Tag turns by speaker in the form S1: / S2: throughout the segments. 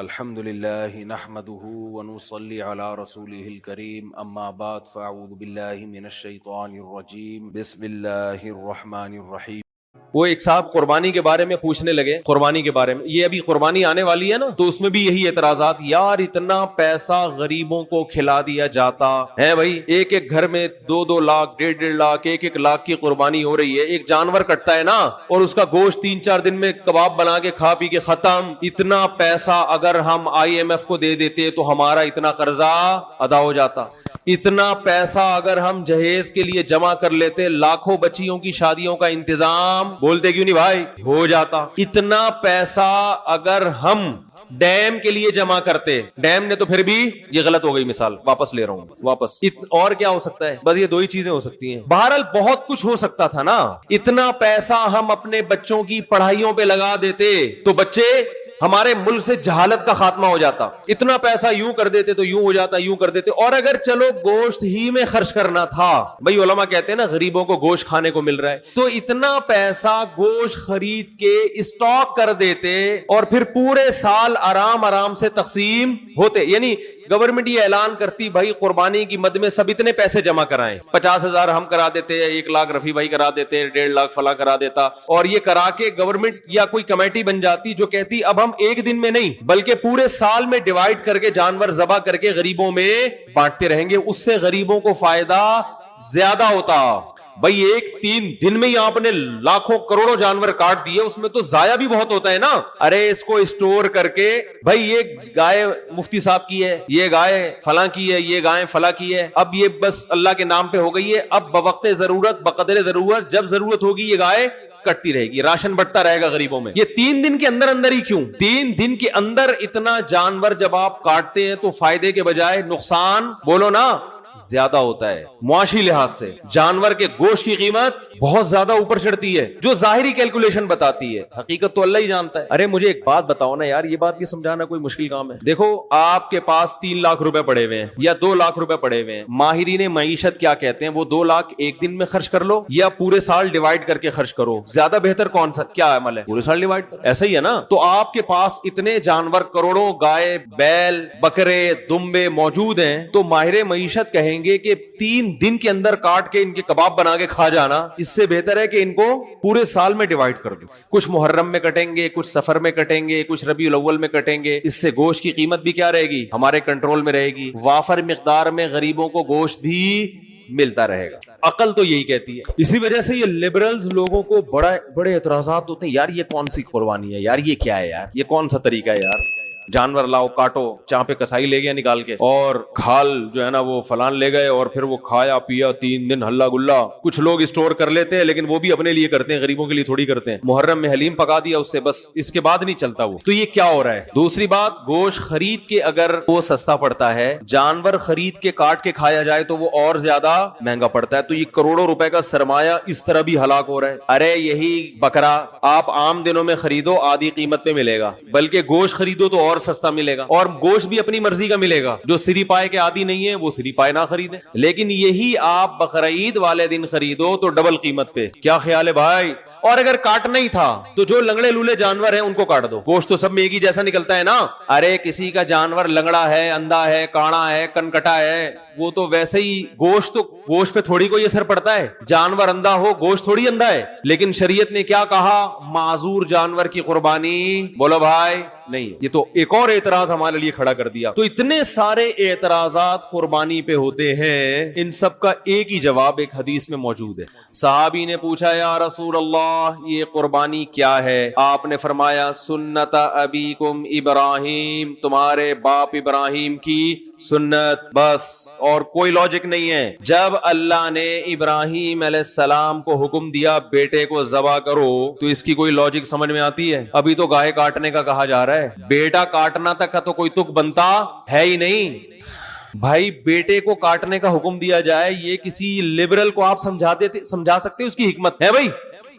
S1: الحمد لله نحمده ونصلي على رسوله الكريم اما بعد فاعوذ بالله من الشیطان الرجیم بسم اللہ الرحمن الرحیم۔
S2: وہ ایک صاحب قربانی کے بارے میں پوچھنے لگے، قربانی کے بارے میں، یہ ابھی قربانی آنے والی ہے نا، تو اس میں بھی یہی اعتراضات، یار اتنا پیسہ غریبوں کو کھلا دیا جاتا ہے بھائی، ایک ایک گھر میں 2-2 لاکھ 1.5 لاکھ 1 لاکھ کی قربانی ہو رہی ہے، ایک جانور کٹتا ہے نا اور اس کا گوشت 3-4 دن میں کباب بنا کے کھا پی کے ختم، اتنا پیسہ اگر ہم IMF کو دے دیتے تو ہمارا اتنا قرضہ ادا ہو جاتا، اتنا پیسہ اگر ہم جہیز کے لیے جمع کر لیتے لاکھوں بچیوں کی شادیوں کا انتظام، بولتے کیوں نہیں بھائی، ہو جاتا، اتنا پیسہ اگر ہم ڈیم کے لیے جمع کرتے، ڈیم نے تو پھر بھی، یہ غلط ہو گئی مثال، واپس لے رہا ہوں واپس، اور کیا ہو سکتا ہے، بس یہ 2 ہی چیزیں ہو سکتی ہیں، بہرحال بہت کچھ ہو سکتا تھا نا، اتنا پیسہ ہم اپنے بچوں کی پڑھائیوں پہ لگا دیتے تو بچے، ہمارے ملک سے جہالت کا خاتمہ ہو جاتا، اتنا پیسہ یوں کر دیتے تو یوں ہو جاتا، یوں کر دیتے، اور اگر چلو گوشت ہی میں خرچ کرنا تھا، بھائی علماء کہتے ہیں نا غریبوں کو گوشت کھانے کو مل رہا ہے، تو اتنا پیسہ گوشت خرید کے اسٹاک کر دیتے اور پھر پورے سال آرام سے تقسیم ہوتے، یعنی گورنمنٹ یہ اعلان کرتی بھائی قربانی کی مد میں سب اتنے پیسے جمع کرائیں، 50,000 ہم کرا دیتے، 1 لاکھ رفیع بھائی کرا دیتے، 1.5 لاکھ فلاں کرا دیتا، اور یہ کرا کے گورنمنٹ یا کوئی کمیٹی بن جاتی جو کہتی اب ہم ایک دن میں نہیں بلکہ پورے سال میں ڈیوائیڈ کر کے جانور ذبح کر کے غریبوں میں بانٹتے رہیں گے، اس سے غریبوں کو فائدہ زیادہ ہوتا۔ بھائی 3 دن میں ہی آپ نے لاکھوں کروڑوں جانور کاٹ دیے، اس میں تو ضائع بھی بہت ہوتا ہے نا، ارے اس کو اسٹور کر کے، بھائی یہ گائے مفتی صاحب کی ہے، یہ گائے فلاں کی ہے، یہ گائے فلاں کی ہے، اب یہ بس اللہ کے نام پہ ہو گئی ہے، اب بوقت ضرورت بقدر ضرورت جب ضرورت ہوگی یہ گائے کٹتی رہے گی، راشن بٹتا رہے گا غریبوں میں۔ یہ 3 دن کے اندر ہی کیوں، 3 دن کے اندر اتنا جانور جب آپ کاٹتے ہیں تو فائدے کے بجائے نقصان، بولو نا، زیادہ ہوتا ہے۔ معاشی لحاظ سے جانور کے گوشت کی قیمت بہت زیادہ اوپر چڑھتی ہے، جو ظاہری کیلکولیشن بتاتی ہے، حقیقت تو اللہ ہی جانتا ہے۔ ارے مجھے ایک بات بتاؤ نا یار، یہ بات بھی سمجھانا کوئی مشکل کام ہے؟ دیکھو آپ کے پاس 3 لاکھ روپے پڑے ہوئے ہیں یا 2 لاکھ روپے پڑے ہوئے ہیں، ماہرین معیشت کیا کہتے ہیں، وہ 2 لاکھ ایک دن میں خرچ کر لو یا پورے سال ڈیوائیڈ کر کے خرچ کرو، زیادہ بہتر کون سا کیا عمل ہے؟ پورے سال ڈیوائیڈ، ایسا ہی ہے نا؟ تو آپ کے پاس اتنے جانور، کروڑوں گائے بیل بکرے دمبے موجود ہیں، تو ماہر معیشت کہیں گے کہ 3 دن کے اندر کاٹ کے ان کے کباب بنا کے کھا جانا، اس سے بہتر ہے کہ ان کو پورے سال میں ڈیوائیڈ کر دو، کچھ محرم میں کٹیں گے، کچھ سفر میں کٹیں گے، کچھ ربیع الاول میں کٹیں گے، اس سے گوشت کی قیمت بھی کیا رہے گی، ہمارے کنٹرول میں رہے گی، وافر مقدار میں غریبوں کو گوشت بھی ملتا رہے گا۔ عقل تو یہی کہتی ہے۔ اسی وجہ سے یہ لبرلز لوگوں کو بڑے اعتراضات ہوتے ہیں، یار یہ کون سی قربانی ہے، یار یہ کیا ہے، یار یہ کون سا طریقہ ہے، یار جانور لاؤ کاٹو، جہاں پہ کسائی لے گیا نکال کے، اور کھال جو ہے نا وہ فلان لے گئے، اور پھر وہ کھایا پیا 3 دن ہلا گلا، کچھ لوگ اسٹور کر لیتے ہیں لیکن وہ بھی اپنے لیے کرتے ہیں، غریبوں کے لیے تھوڑی کرتے ہیں، محرم میں حلیم پکا دیا اس سے، بس اس کے بعد نہیں چلتا وہ، تو یہ کیا ہو رہا ہے؟ دوسری بات، گوشت خرید کے اگر وہ سستا پڑتا ہے، جانور خرید کے کاٹ کے کھایا جائے تو وہ اور زیادہ مہنگا پڑتا ہے، تو یہ کروڑوں روپے کا سرمایہ اس طرح بھی ہلاک ہو رہا ہے۔ ارے یہی بکرا آپ عام دنوں میں خریدو آدھی قیمت پہ ملے گا، بلکہ گوشت خریدو تو اور سستا ملے گا، اور گوشت بھی اپنی مرضی کا ملے گا، جو سری پائے کے عادی نہیں ہے وہ سری پائے نہ خریدیں، لیکن یہی آپ بقرعید والے دن خریدو تو ڈبل قیمت پہ۔ کیا خیال ہے بھائی؟ اور اگر کاٹنا ہی تھا تو جو لنگڑے لولے جانور ہیں ان کو کاٹ دو، گوشت تو سب میں ایک ہی جیسا نکلتا ہے نا۔ ارے کسی کا جانور لنگڑا ہے، اندھا ہے، کاڑا ہے، کنکٹا ہے، وہ تو ویسے ہی گوشت پہ تھوڑی کوئی اثر پڑتا ہے، جانور اندھا ہو گوشت تھوڑی اندھا ہے، لیکن شریعت نے کیا کہا، معذور جانور کی قربانی، بولو بھائی نہیں۔ یہ تو ایک اور اعتراض ہمارے لیے کھڑا کر دیا۔ تو اتنے سارے اعتراضات قربانی پہ ہوتے ہیں، ان سب کا ایک ہی جواب ایک حدیث میں موجود ہے۔ صحابی نے پوچھا یا رسول اللہ یہ قربانی کیا ہے؟ آپ نے فرمایا سنت ابیکم ابراہیم، تمہارے باپ ابراہیم کی سنت، بس اور کوئی لاجک نہیں ہے۔ جب اللہ نے ابراہیم علیہ السلام کو حکم دیا بیٹے کو ذبح کرو تو اس کی کوئی لاجک سمجھ میں آتی ہے؟ ابھی تو گائے کاٹنے کا کہا جا رہا ہے، بیٹا کاٹنا تک کا تو کوئی تک بنتا ہے ہی نہیں۔ بھائی بیٹے کو کاٹنے کا حکم دیا جائے، یہ کسی لبرل کو آپ سمجھا سکتے اس کی حکمت ہے؟ بھائی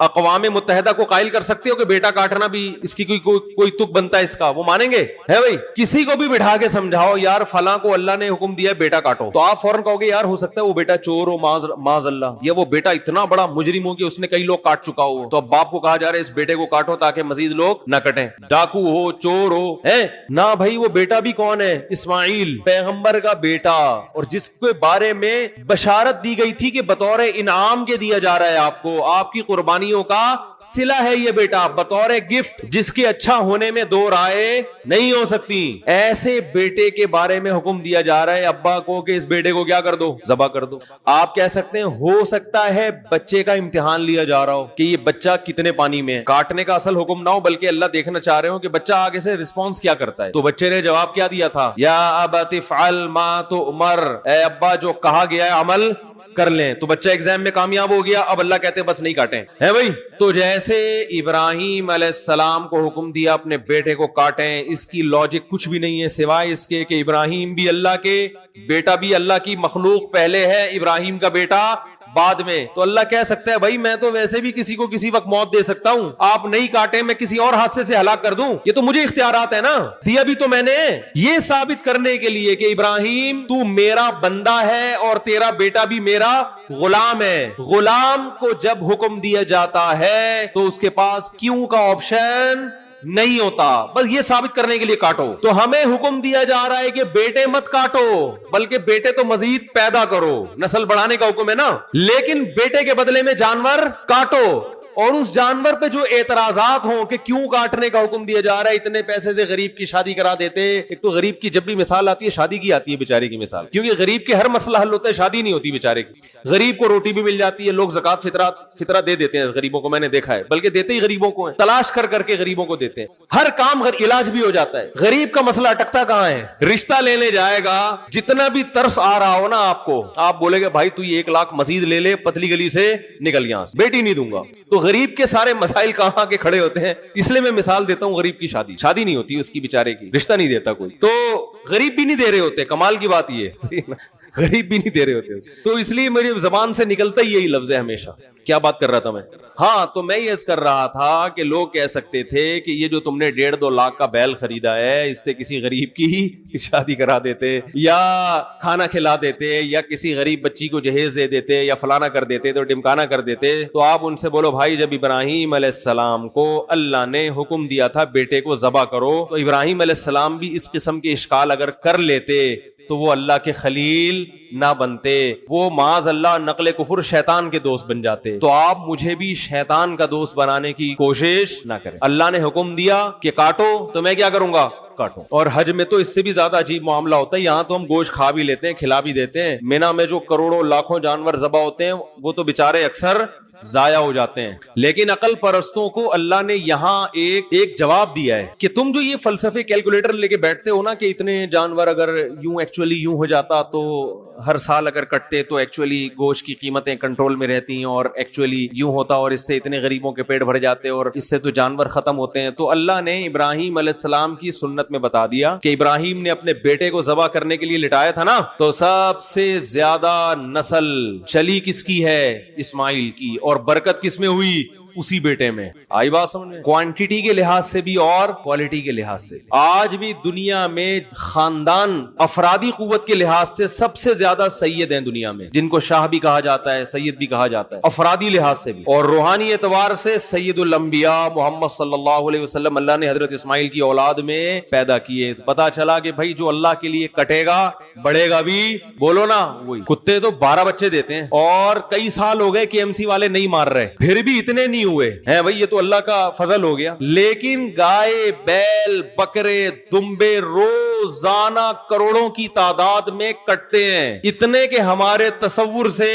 S2: اقوام متحدہ کو قائل کر سکتے ہو کہ بیٹا کاٹنا بھی اس کی کوئی تک بنتا ہے اس کا؟ وہ مانیں گے؟ ہے بھائی، کسی کو بھی بٹھا کے سمجھاؤ یار فلاں کو اللہ نے حکم دیا بیٹا کاٹو، تو آپ فوراً کہو گے یار ہو سکتا ہے وہ بیٹا چور ہو معاذ اللہ، یا وہ بیٹا اتنا بڑا مجرم ہو کہ اس نے کئی لوگ کاٹ چکا ہو، تو اب باپ کو کہا جا رہا ہے اس بیٹے کو کاٹو تاکہ مزید لوگ نہ کٹیں، ڈاکو ہو چور ہو، ہے نہ بھائی وہ بیٹا بھی کون ہے؟ اسماعیل پیغمبر کا بیٹا، اور جس کے بارے میں بشارت دی گئی تھی کہ بطور انعام کے دیا جا رہا ہے آپ کو، آپ کی قربانیوں کا صلہ ہے یہ بیٹا، بطور گفٹ، جس کے اچھا ہونے میں دو رائے نہیں ہو سکتی، ایسے بیٹے کے بارے میں حکم دیا جا رہا ہے ابا کو کہ اس بیٹے کو کیا کر دو؟ ذبح کر دو۔ آپ کہہ سکتے ہیں ہو سکتا ہے بچے کا امتحان لیا جا رہا ہو کہ یہ بچہ کتنے پانی میں ہے، کاٹنے کا اصل حکم نہ ہو بلکہ اللہ دیکھنا چاہ رہے ہو کہ بچہ آگے سے رسپانس کیا کرتا ہے۔ تو بچے نے جواب کیا دیا تھا؟ یا ابت افعل ما تؤمر، اے ابا جو کہا گیا ہے عمل کر لیں۔ تو بچہ ایگزام میں کامیاب ہو گیا، اب اللہ کہتے ہیں بس نہیں کاٹیں، ہے بھائی۔ تو جیسے ابراہیم علیہ السلام کو حکم دیا اپنے بیٹے کو کاٹیں، اس کی لاجک کچھ بھی نہیں ہے سوائے اس کے کہ ابراہیم بھی اللہ کے، بیٹا بھی اللہ کی مخلوق پہلے ہے، ابراہیم کا بیٹا بعد میں۔ تو اللہ کہہ سکتا ہے بھائی میں تو ویسے بھی کسی کو کسی وقت موت دے سکتا ہوں، آپ نہیں کاٹیں میں کسی اور حادثے سے ہلاک کر دوں، یہ تو مجھے اختیارات ہے نا، دیا بھی تو میں نے یہ ثابت کرنے کے لیے کہ ابراہیم تو میرا بندہ ہے اور تیرا بیٹا بھی میرا غلام ہے۔ غلام کو جب حکم دیا جاتا ہے تو اس کے پاس کیوں کا آپشن نہیں ہوتا، بس یہ ثابت کرنے کے لیے کاٹو۔ تو ہمیں حکم دیا جا رہا ہے کہ بیٹے مت کاٹو بلکہ بیٹے تو مزید پیدا کرو، نسل بڑھانے کا حکم ہے نا، لیکن بیٹے کے بدلے میں جانور کاٹو۔ اور اس جانور پہ جو اعتراضات ہوں کہ کیوں کاٹنے کا حکم دیا جا رہا ہے، اتنے پیسے سے غریب کی شادی کرا دیتے۔ ایک تو غریب کی جب بھی مثال آتی ہے شادی کی آتی ہے بیچارے کی مثال، کیونکہ غریب کے ہر مسئلہ حل ہوتا ہے، شادی نہیں ہوتی بیچارے کی۔ غریب کو روٹی بھی مل جاتی ہے، لوگ زکات فطرہ دے دیتے ہیں غریبوں کو، میں نے دیکھا ہے، بلکہ دیتے ہی غریبوں کو ہیں، تلاش کر کر کے غریبوں کو دیتے ہیں، ہر کام علاج بھی ہو جاتا ہے۔ غریب کا مسئلہ اٹکتا کہاں ہے؟ رشتہ لینے جائے گا، جتنا بھی ترس آ رہا ہو نا آپ کو، آپ بولے گے بھائی تو یہ 1 لاکھ مزید لے لے، پتلی گلی سے نکل یہاں سے، بیٹی نہیں دوں گا۔ تو غریب کے سارے مسائل کہاں کے کھڑے ہوتے ہیں، اس لیے میں مثال دیتا ہوں غریب کی شادی نہیں ہوتی اس کی بیچارے کی، رشتہ نہیں دیتا کوئی، تو غریب بھی نہیں دے رہے ہوتے، کمال کی بات یہ غریب بھی نہیں دے رہے ہوتے، تو اس لیے میری زبان سے نکلتا ہی یہی لفظ ہے ہمیشہ۔ کیا بات کر رہا تھا میں؟ ہاں تو میں یہ کر رہا تھا کہ لوگ کہہ سکتے تھے کہ یہ جو تم نے 1.5-2 لاکھ کا بیل خریدا ہے، اس سے کسی غریب کی شادی کرا دیتے یا کھانا کھلا دیتے یا کسی غریب بچی کو جہیز دے دیتے یا فلانا کر دیتے تو ڈمکانا کر دیتے۔ تو آپ ان سے بولو بھائی جب ابراہیم علیہ السلام کو اللہ نے حکم دیا تھا بیٹے کو ذبح کرو، تو ابراہیم علیہ السلام بھی اس قسم کے اشکال اگر کر لیتے تو وہ اللہ کے خلیل نہ بنتے، وہ معاذ اللہ نقل کفر شیطان کے دوست بن جاتے۔ تو آپ مجھے بھی شیطان کا دوست بنانے کی کوشش نہ کریں۔ اللہ نے حکم دیا کہ کاٹو تو میں کیا کروں گا؟ کاٹوں۔ اور حج میں تو اس سے بھی زیادہ عجیب معاملہ ہوتا ہے، یہاں تو ہم گوشت کھا بھی لیتے ہیں، کھلا بھی دیتے ہیں، مینا میں جو کروڑوں لاکھوں جانور ذبح ہوتے ہیں وہ تو بیچارے اکثر ضائع ہو جاتے ہیں، لیکن عقل پرستوں کو اللہ نے یہاں ایک جواب دیا ہے کہ تم جو یہ فلسفے کیلکولیٹر لے کے بیٹھتے ہو نا کہ اتنے جانور اگر یوں ہو جاتا تو ہر سال اگر کٹتے تو ایکچولی گوشت کی قیمتیں کنٹرول میں رہتی ہیں اور ایکچولی یوں ہوتا اور اس سے اتنے غریبوں کے پیٹ بھر جاتے اور اس سے تو جانور ختم ہوتے ہیں۔ تو اللہ نے ابراہیم علیہ السلام کی سنت میں بتا دیا کہ ابراہیم نے اپنے بیٹے کو ذبح کرنے کے لیے لٹایا تھا نا، تو سب سے زیادہ نسل چلی کس کی ہے؟ اسماعیل کی، اور برکت کس میں ہوئی؟ اسی بیٹے میں۔ آئی بات سمجھ میں؟ کوانٹیٹی کے لحاظ سے بھی اور کوالٹی کے لحاظ سے۔ آج بھی دنیا میں خاندان افرادی قوت کے لحاظ سے سب سے زیادہ سید ہیں دنیا میں، جن کو شاہ بھی کہا جاتا ہے، سید بھی کہا جاتا ہے، افرادی لحاظ سے بھی، اور روحانی اعتبار سے سید الانبیاء محمد صلی اللہ علیہ وسلم اللہ نے حضرت اسماعیل کی اولاد میں پیدا کیے۔ پتا چلا کہ بھائی جو اللہ کے لیے کٹے گا بڑھے گا بھی، بولو نا وہی۔ کتے تو 12 بچے دیتے ہیں اور کئی سال ہو گئے KMC والے نہیں مار رہے، پھر بھی اتنے نہیں ہوئے ہیں بھائی، یہ تو اللہ کا فضل ہو گیا۔ لیکن گائے، بیل، بکرے، دمبے روزانہ کروڑوں کی تعداد میں کٹتے ہیں، اتنے کہ ہمارے تصور سے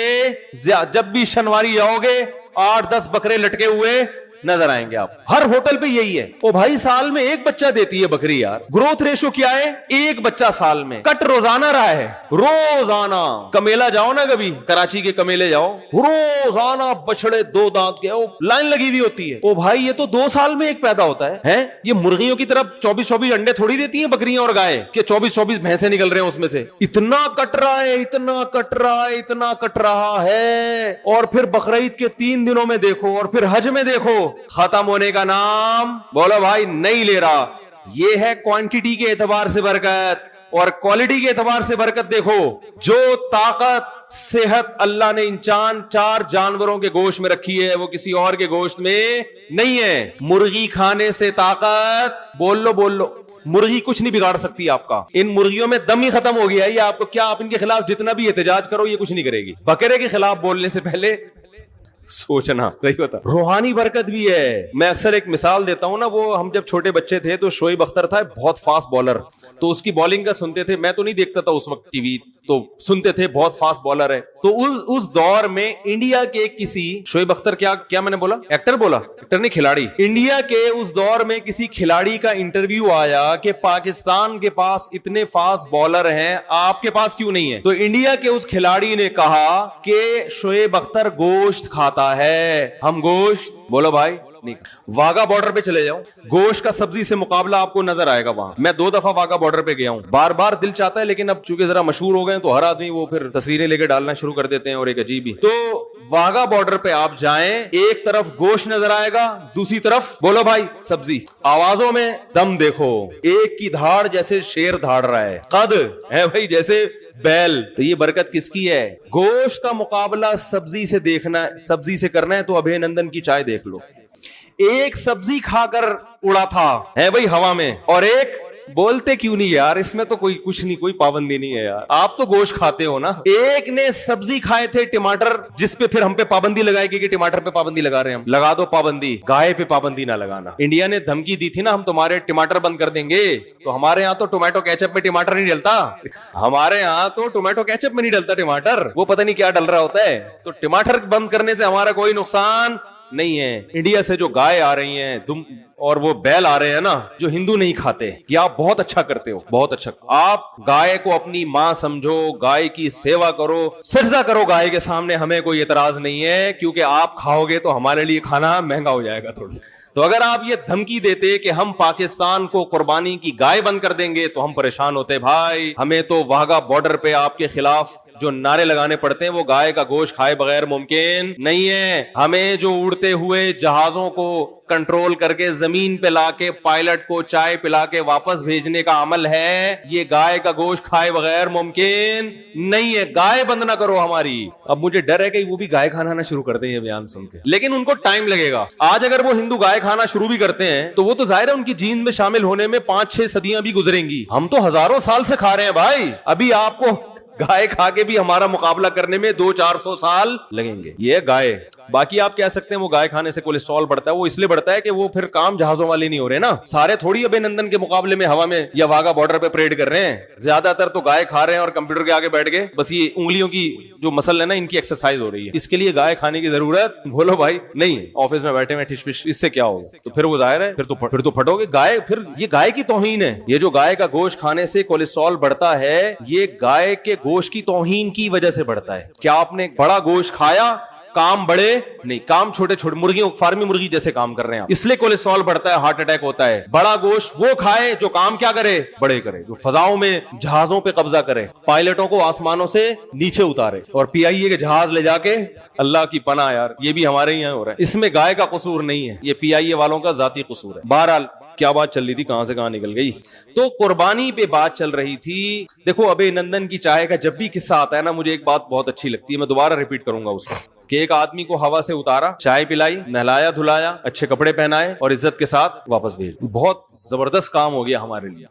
S2: جب بھی شنواری آؤ گے 8-10 بکرے لٹکے ہوئے نظر آئیں گے آپ. ہر ہوٹل پہ یہی ہے. او بھائی سال میں ایک بچہ دیتی ہے بکری یار. گروتھ ریشو کیا ہے؟ ایک بچہ سال میں. کٹ روزانہ رہا ہے, روزانہ. کمیلا جاؤ نا کبھی, کراچی کے کمیلے جاؤ, روزانہ بچڑے 2 دانت کے لائن لگی ہوئی ہوتی ہے. او بھائی یہ تو 2 سال میں ایک پیدا ہوتا ہے. یہ مرغیوں کی طرح 24 انڈے تھوڑی دیتی ہیں بکریاں اور گائے کہ 24 بھینسیں نکل رہے ہیں اس میں سے. اتنا کٹ رہا ہے, اتنا کٹ رہا ہے, اتنا کٹ رہا ہے. اور پھر بقرعید کے 3 دنوں میں دیکھو, اور پھر حج میں دیکھو, ختم ہونے کا نام بولو بھائی نہیں لے رہا. یہ ہے کوانٹٹی کے اعتبار سے برکت, اور کوالٹی کے اعتبار سے برکت دیکھو. جو طاقت صحت اللہ نے ان 4 جانوروں کے گوشت میں رکھی ہے وہ کسی اور کے گوشت میں نہیں ہے. مرغی کھانے سے طاقت, بول لو, مرغی کچھ نہیں بگاڑ سکتی آپ کا. ان مرغیوں میں دم ہی ختم ہو گیا ہے. یہ آپ کو کیا, آپ ان کے خلاف جتنا بھی احتجاج کرو یہ کچھ نہیں کرے گی. بکرے کے خلاف بولنے سے پہلے سوچنا. رہی بتا, روحانی برکت بھی ہے. میں اکثر ایک مثال دیتا ہوں نا, وہ ہم جب چھوٹے بچے تھے تو شعیب اختر تھا بہت فاسٹ بالر, تو اس کی بالنگ کا سنتے تھے. میں تو نہیں دیکھتا تھا اس وقت ٹی وی, تو سنتے تھے بہت فاسٹ بالر ہے. تو اس دور میں انڈیا کے کسی شعیب اختر, کیا میں نے بولا, ایکٹر بولا, ایکٹر نہیں کھلاڑی. انڈیا کے اس دور میں کسی کھلاڑی کا انٹرویو آیا کہ پاکستان کے پاس اتنے فاسٹ بالر ہیں, آپ کے پاس کیوں نہیں ہے؟ تو انڈیا کے اس کھلاڑی نے کہا کہ شعیب اختر گوشت کھاتا ہے, ہم گوشت, بولو بھائی نہیں. واگا بارڈر پہ چلے جاؤ, گوشت کا سبزی سے مقابلہ آپ کو نظر آئے گا وہاں. میں 2 دفعہ واگا بارڈر پہ گیا ہوں, بار دل چاہتا ہے, لیکن اب چونکہ ذرا مشہور ہو گئے تو ہر آدمی وہ پھر تصویریں لے کے ڈالنا شروع کر دیتے ہیں, اور ایک عجیب ہی. تو واگا بارڈر پہ آپ جائیں, ایک طرف گوشت نظر آئے گا, دوسری طرف بولو بھائی سبزی. آوازوں میں دم دیکھو, ایک کی دھاڑ جیسے شیر دھاڑ رہا ہے, قد ہے بھائی جیسے بیل. تو یہ برکت کس کی ہے؟ گوشت کا مقابلہ سبزی سے دیکھنا, سبزی سے کرنا ہے تو ابھے نندن کی چائے دیکھ لو. ایک سبزی کھا کر اڑا تھا ہے بھائی ہوا میں, اور ایک بولتے کیوں نہیں یار, اس میں تو کچھ نہیں, کوئی پابندی نہیں ہے یار, آپ تو گوشت کھاتے ہو نا. ایک نے سبزی کھائے تھے ٹماٹر, جس پہ پھر ہم پہ پابندی لگائے گی کہ ٹماٹر پہ پابندی لگا رہے ہیں ہم. لگا دو پابندی, گائے پہ پابندی نہ لگانا. انڈیا نے دھمکی دی تھی نا, ہم تمہارے ٹماٹر بند کر دیں گے. تو ہمارے یہاں تو ٹومیٹو کیچپ میں ٹماٹر نہیں ڈلتا, ہمارے یہاں تو ٹومیٹو کیچپ میں نہیں ڈلتا ٹماٹر, وہ پتہ نہیں کیا ڈل رہا ہوتا ہے. تو ٹماٹر بند کرنے سے ہمارا کوئی نقصان نہیں ہے. انڈیا سے جو گائے آ رہی ہیں اور وہ بیل آ رہے ہیں نا, جو ہندو نہیں کھاتے, کہ آپ بہت اچھا کرتے ہو, بہت اچھا. آپ گائے کو اپنی ماں سمجھو, گائے کی سیوا کرو, سجدہ کرو گائے کے سامنے, ہمیں کوئی اعتراض نہیں ہے, کیونکہ آپ کھاؤ گے تو ہمارے لیے کھانا مہنگا ہو جائے گا تھوڑا. تو اگر آپ یہ دھمکی دیتے کہ ہم پاکستان کو قربانی کی گائے بند کر دیں گے تو ہم پریشان ہوتے. بھائی ہمیں تو واگا بارڈر پہ آپ کے خلاف جو نعرے لگانے پڑتے ہیں وہ گائے کا گوشت کھائے بغیر ممکن نہیں ہے. ہمیں جو اڑتے ہوئے جہازوں کو کنٹرول کر کے زمین پہ لا کے پائلٹ کو چائے پلا کے واپس بھیجنے کا عمل ہے, یہ گائے کا گوشت کھائے بغیر ممکن نہیں ہے. گائے بند نہ کرو ہماری. اب مجھے ڈر ہے کہ وہ بھی گائے کھانا شروع کر دیں یہ بیان سن کے, لیکن ان کو ٹائم لگے گا. آج اگر وہ ہندو گائے کھانا شروع بھی کرتے ہیں تو وہ تو ظاہر ہے ان کی جین میں شامل ہونے میں 5-6 صدیاں بھی گزریں گی. ہم تو ہزاروں سال سے کھا رہے ہیں بھائی, ابھی آپ کو گائے کھا کے بھی ہمارا مقابلہ کرنے میں 200-400 سال لگیں گے. یہ گائے. باقی آپ کہہ سکتے ہیں وہ گائے کھانے سے کولیسٹرول بڑھتا ہے, وہ اس لیے بڑھتا ہے کہ وہ پھر کام جہازوں والے نہیں ہو رہے نا. سارے تھوڑی ابے نندن کے مقابلے میں ہوا میں یا واگا بارڈر پہ پریڈ کر رہے ہیں, زیادہ تر تو گائے کھا رہے ہیں اور کمپیوٹر کے آگے بیٹھ گئے, بس یہ انگلیوں کی جو مسل ہے نا ان کی ایکسرسائز ہو رہی ہے. اس کے لیے گائے کھانے کی ضرورت, بولو بھائی نہیں. آفس میں بیٹھے ہوئے ٹھش پش, اس سے کیا ہوگا؟ تو پھر وہ ظاہر ہے پھر تو پھٹو گے. گائے پھر یہ گائے کی توہین ہے. یہ جو گائے کا گوشت کھانے سے کولیسٹرول بڑھتا ہے, یہ گائے کے گوشت کی توہین کی وجہ سے بڑھتا ہے. کیا آپ نے بڑا گوشت کھایا, کام بڑے نہیں, کام چھوٹے چھوٹے, مرغیوں فارمی مرغی جیسے کام کر رہے ہیں, اس لیے کولیسٹرول بڑھتا ہے, ہارٹ اٹیک ہوتا ہے. بڑا گوشت وہ کھائے جو کام کیا کرے, بڑے کرے, جو فضاؤں میں جہازوں پہ قبضہ کرے, پائلٹوں کو آسمانوں سے نیچے اتارے, اور PIA کے جہاز لے جا کے, اللہ کی پناہ یار, یہ بھی ہمارے یہاں ہو رہا ہے. اس میں گائے کا قصور نہیں ہے, یہ PIA والوں کا ذاتی قصور ہے. بہرحال کیا بات چل رہی تھی, کہاں سے کہاں نکل گئی. تو قربانی پہ بات چل رہی تھی. دیکھو ابے نندن کی چائے کا جب بھی قصہ آتا ہے نا, مجھے ایک بات بہت اچھی لگتی ہے, میں دوبارہ ریپیٹ کروں گا اس کو, کہ ایک آدمی کو ہوا سے اتارا, چائے پلائی, نہلایا دھلایا, اچھے کپڑے پہنائے اور عزت کے ساتھ واپس بھیج. بہت زبردست کام ہو گیا ہمارے لیے.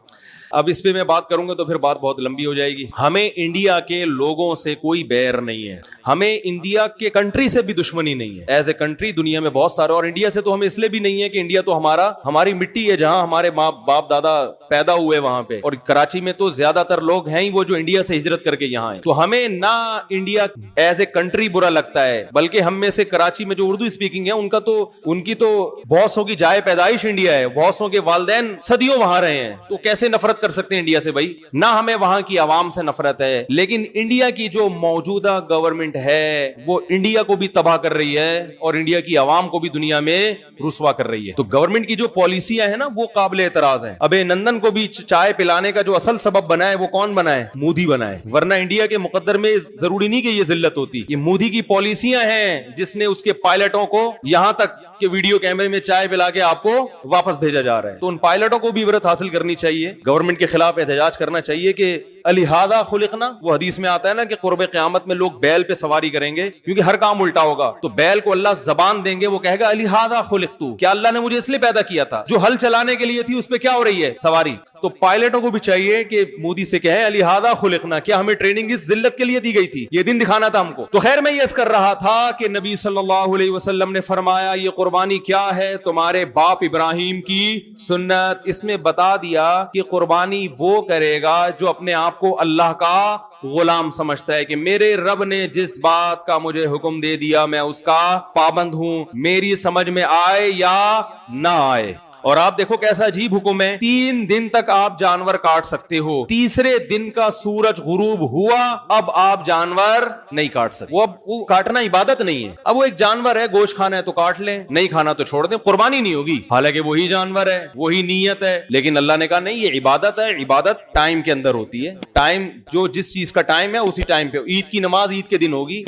S2: اب اس پہ میں بات کروں گا تو پھر بات بہت لمبی ہو جائے گی. ہمیں انڈیا کے لوگوں سے کوئی بیر نہیں ہے, ہمیں انڈیا کے کنٹری سے بھی دشمنی نہیں ہے. ایز اے کنٹری دنیا میں بہت سارے, اور انڈیا سے تو ہمیں اس لیے بھی نہیں ہے کہ انڈیا تو ہماری مٹی ہے, جہاں ہمارے ماں باپ دادا پیدا ہوئے وہاں پہ, اور کراچی میں تو زیادہ تر لوگ ہیں ہی وہ جو انڈیا سے ہجرت کر کے یہاں ہیں. تو ہمیں نہ انڈیا ایز اے کنٹری برا لگتا ہے, بلکہ ہم میں سے کراچی میں جو اردو اسپیکنگ ہے ان کی تو بہت سو کی جائے پیدائش انڈیا ہے, بہت سو کے والدین صدیوں وہاں رہے ہیں, تو کیسے نفرت کر سکتے ہیں انڈیا سے بھائی؟ نہ ہمیں وہاں کی عوام سے نفرت ہے, لیکن انڈیا کی جو موجودہ گورنمنٹ ہے وہ انڈیا کو بھی تباہ کر رہی ہے اور انڈیا کی عوام کو بھی دنیا میں رسوا کر رہی ہے. تو گورنمنٹ کی جو پالیسیاں ہیں نا وہ قابل اعتراض ہیں. ابے نندن کو بھی چائے پلانے کا جو اصل سبب بنا ہے وہ کون بنا ہے؟ مودی بنا ہے, ورنہ انڈیا کے مقدر میں ضروری نہیں کہ یہ ذلت ہوتی. یہ مودی کی پالیسیاں ہیں جس نے اس کے پائلٹوں کو یہاں تک کہ ویڈیو کیمرے میں چائے پلا کے آپ کو واپس بھیجا جا رہا ہے. تو ان پائلٹوں کو بھی عبرت حاصل کرنی چاہیے, گورنمنٹ کے خلاف احتجاج کرنا چاہیے کہ الہذا خلقنا, وہ حدیث میں آتا ہے نا کہ قرب قیامت میں لوگ بیل پہ سواری کریں گے کیونکہ ہر کام الٹا ہوگا, تو بیل کو اللہ زبان دیں گے, وہ کہے گا الہذا خلقتو, کیا اللہ نے مجھے اس لیے پیدا کیا تھا, جو ہل چلانے کے لیے تھی اس پہ کیا ہو رہی ہے؟ سواری. تو پائلٹوں کو بھی چاہیے کہ مودی سے کہیں الہذا خلقنا, کیا ہمیں ٹریننگ اس ذلت کے لیے دی گئی تھی؟ یہ دن دکھانا تھا ہم کو. تو خیر میں یہ کر رہا تھا کہ نبی صلی اللہ علیہ وسلم نے فرمایا یہ قربانی کیا ہے؟ تمہارے باپ ابراہیم کی سنت. اس میں بتا دیا کہ قربانی وہ کرے گا جو اپنے آپ کو اللہ کا غلام سمجھتا ہے کہ میرے رب نے جس بات کا مجھے حکم دے دیا میں اس کا پابند ہوں, میری سمجھ میں آئے یا نہ آئے. اور آپ دیکھو کیسا عجیب حکم ہے, 3 دن تک آپ جانور کاٹ سکتے ہو, تیسرے دن کا سورج غروب ہوا اب آپ جانور نہیں کاٹ سکتے. وہ کاٹنا عبادت نہیں ہے. اب وہ ایک جانور ہے, گوشت کھانا ہے تو کاٹ لیں, نہیں کھانا تو چھوڑ دیں, قربانی نہیں ہوگی. حالانکہ وہی جانور ہے, وہی نیت ہے, لیکن اللہ نے کہا نہیں یہ عبادت ہے. عبادت ٹائم کے اندر ہوتی ہے, ٹائم جو جس چیز کا ٹائم ہے اسی ٹائم پہ. عید کی نماز عید کے دن ہوگی,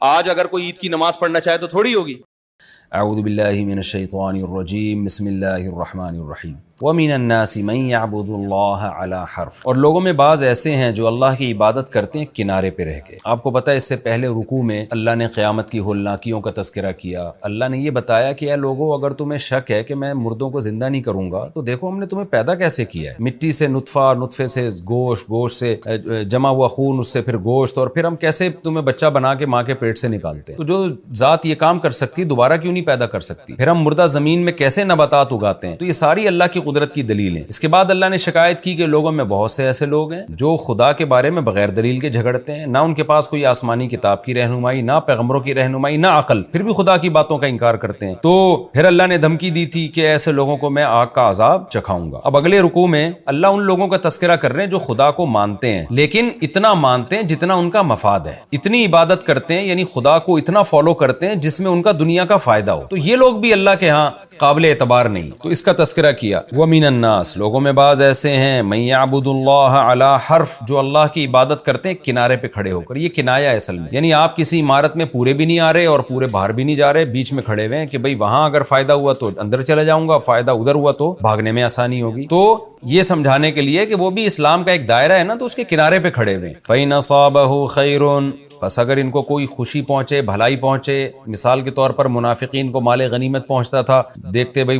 S2: آج اگر کوئی عید کی نماز پڑھنا چاہے تو تھوڑی ہوگی.
S1: اعوذ باللہ من الشیطان الرجیم بسم اللہ الرحمن الرحیم وَمِنَ النَّاسِ مَن يَعْبُدُ اللَّهَ عَلَى حَرْفٍ. اور لوگوں میں بعض ایسے ہیں جو اللہ کی عبادت کرتے ہیں کنارے پہ رہ کے. آپ کو پتہ ہے اس سے پہلے رکوع میں اللہ نے قیامت کی ہولناکیوں کا تذکرہ کیا. اللہ نے یہ بتایا کہ اے لوگوں اگر تمہیں شک ہے کہ میں مردوں کو زندہ نہیں کروں گا تو دیکھو ہم نے تمہیں پیدا کیسے کیا ہے, مٹی سے نطفہ, نطفے سے گوشت, گوشت سے جمع ہوا خون, اس سے پھر گوشت, اور پھر ہم کیسے تمہیں بچہ بنا کے ماں کے پیٹ سے نکالتے. تو جو ذات یہ کام کر سکتی دوبارہ کیوں نہیں پیدا کر سکتی؟ پھر ہم مردہ زمین میں کیسے نباتات اگاتے ہیں؟ تو یہ ساری اللہ کی قدرت کی دلیل ہے. اس کے بعد اللہ نے شکایت کی کہ لوگوں میں بہت سے ایسے لوگ ہیں جو خدا کے بارے میں بغیر دلیل کے جھگڑتے ہیں, نہ ان کے پاس کوئی آسمانی کتاب کی رہنمائی, نہ پیغمبروں کی رہنمائی, نہ عقل, پھر بھی خدا کی باتوں کا انکار کرتے ہیں. تو پھر اللہ نے دھمکی دی تھی کہ ایسے لوگوں کو میں آگ کا عذاب چکھاؤں گا. اب اگلے رکوع میں اللہ ان لوگوں کا تذکرہ کر رہے ہیں جو خدا کو مانتے ہیں, لیکن اتنا مانتے ہیں جتنا ان کا مفاد ہے, اتنی عبادت کرتے ہیں یعنی خدا کو اتنا فالو کرتے ہیں جس میں ان کا دنیا کا فائدہ ہو. تو یہ لوگ بھی اللہ کے ہاں قابل اعتبار نہیں. تو اس کا تذکرہ کیا. وَمِنَ النَّاسِ, لوگوں میں بعض ایسے ہیں, مَن يَعْبُدُ اللَّهَ عَلَى حَرْفٍ, جو اللہ کی عبادت کرتے ہیں کنارے پہ کھڑے ہو کر. یہ کنایا ہے اصل میں, یعنی آپ کسی عمارت میں پورے بھی نہیں آ رہے اور پورے باہر بھی نہیں جا رہے, بیچ میں کھڑے ہوئے ہیں کہ بھئی وہاں اگر فائدہ ہوا تو اندر چلا جاؤں گا, فائدہ ادھر ہوا تو بھاگنے میں آسانی ہوگی. تو یہ سمجھانے کے لیے کہ وہ بھی اسلام کا ایک دائرہ ہے نا, تو اس کے کنارے پہ کھڑے ہوئے ہیں. فَإِنْ أَصَابَهُ خَيْرٌ, بس اگر ان کو کوئی خوشی پہنچے, بھلائی پہنچے, مثال کے طور پر منافقین کو مال غنیمت پہنچتا تھا, دیکھتے بھئی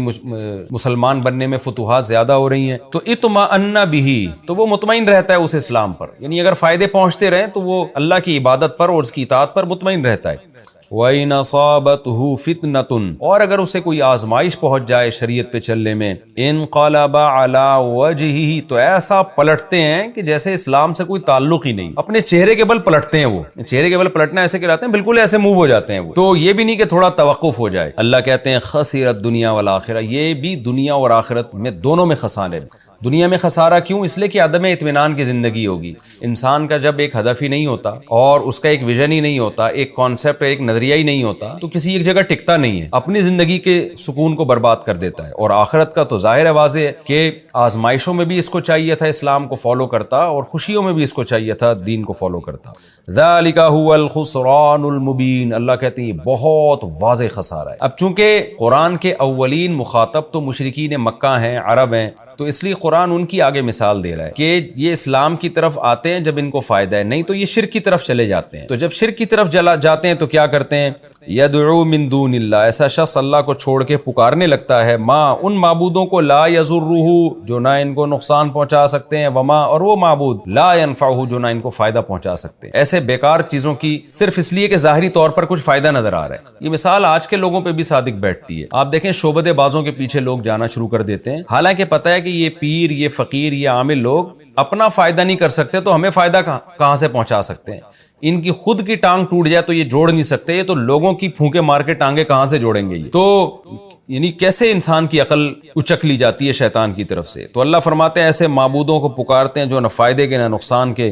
S1: مسلمان بننے میں فتوحات زیادہ ہو رہی ہیں, تو اطمأن بہ, تو وہ مطمئن رہتا ہے اس اسلام پر. یعنی اگر فائدے پہنچتے رہیں تو وہ اللہ کی عبادت پر اور اس کی اطاعت پر مطمئن رہتا ہے. وَإِنْ أَصَابَتْهُ فِتْنَةٌ, اور اگر اسے کوئی آزمائش پہنچ جائے شریعت پہ چلنے میں, انقلب علی وجہہ, تو ایسا پلٹتے ہیں کہ جیسے اسلام سے کوئی تعلق ہی نہیں, اپنے چہرے کے بل پلٹتے ہیں. وہ چہرے کے بل پلٹنا ایسے کہلاتے ہیں, بالکل ایسے موو ہو جاتے ہیں وہ. تو یہ بھی نہیں کہ تھوڑا توقف ہو جائے. اللہ کہتے ہیں خسرت دنیا والآخرہ, یہ بھی دنیا اور آخرت میں دونوں میں خسارے. دنیا میں خسارہ کیوں؟ اس لیے کہ عدم اطمینان کی زندگی ہوگی. انسان کا جب ایک ہدف ہی نہیں ہوتا اور اس کا ایک ویژن ہی نہیں ہوتا, ایک کانسیپٹ, ایک نظریہ ہی نہیں ہوتا, تو کسی ایک جگہ ٹکتا نہیں ہے, اپنی زندگی کے سکون کو برباد کر دیتا ہے. اور آخرت کا تو ظاہر ہے, واضح ہے کہ آزمائشوں میں بھی اس کو چاہیے تھا اسلام کو فالو کرتا, اور خوشیوں میں بھی اس کو چاہیے تھا دین کو فالو کرتا. ذالک هو الخسران المبین, اللہ کہتے ہیں یہ بہت واضح خسارہ ہے. اب چونکہ قرآن کے اولین مخاطب تو مشرکین مکہ ہیں, عرب ہیں, تو اس لیے قرآن ان کی آگے مثال دے رہا ہے کہ یہ اسلام کی طرف آتے ہیں جب ان کو فائدہ ہے, نہیں تو یہ شرک کی طرف چلے جاتے ہیں. تو جب شرک کی طرف جاتے ہیں تو کیا کرتے کرتے ہیں؟ یدعو من دون اللہ، ایسا شخص اللہ کو چھوڑ کے پکارنے لگتا ہے ما ان معبودوں کو لا یضرہ جو نہ ان کو نقصان پہنچا سکتے ہیں، وما اور وہ معبود لا ینفعہ جو نہ ان کو فائدہ پہنچا سکتے ہیں، ایسے بیکار چیزوں کی صرف اس لیے کہ ظاہری طور پر کچھ فائدہ نظر آ رہا ہے۔ یہ مثال آج کے لوگوں پہ بھی صادق بیٹھتی ہے۔ آپ دیکھیں شعبدے بازوں کے پیچھے لوگ جانا شروع کر دیتے ہیں، حالانکہ پتہ ہے کہ یہ پیر، یہ فقیر، یہ عامل لوگ اپنا فائدہ نہیں کر سکتے تو ہمیں فائدہ کہاں سے پہنچا سکتے ہیں؟ ان کی خود کی ٹانگ ٹوٹ جائے تو یہ جوڑ نہیں سکتے، یہ تو لوگوں کی پھونکے مار کے ٹانگیں کہاں سے جوڑیں گے؟ یہ تو یعنی کیسے انسان کی عقل اچک لی جاتی ہے شیطان کی طرف سے۔ تو اللہ فرماتے ہیں ایسے معبودوں کو پکارتے ہیں جو نہ فائدے کے نہ نقصان کے،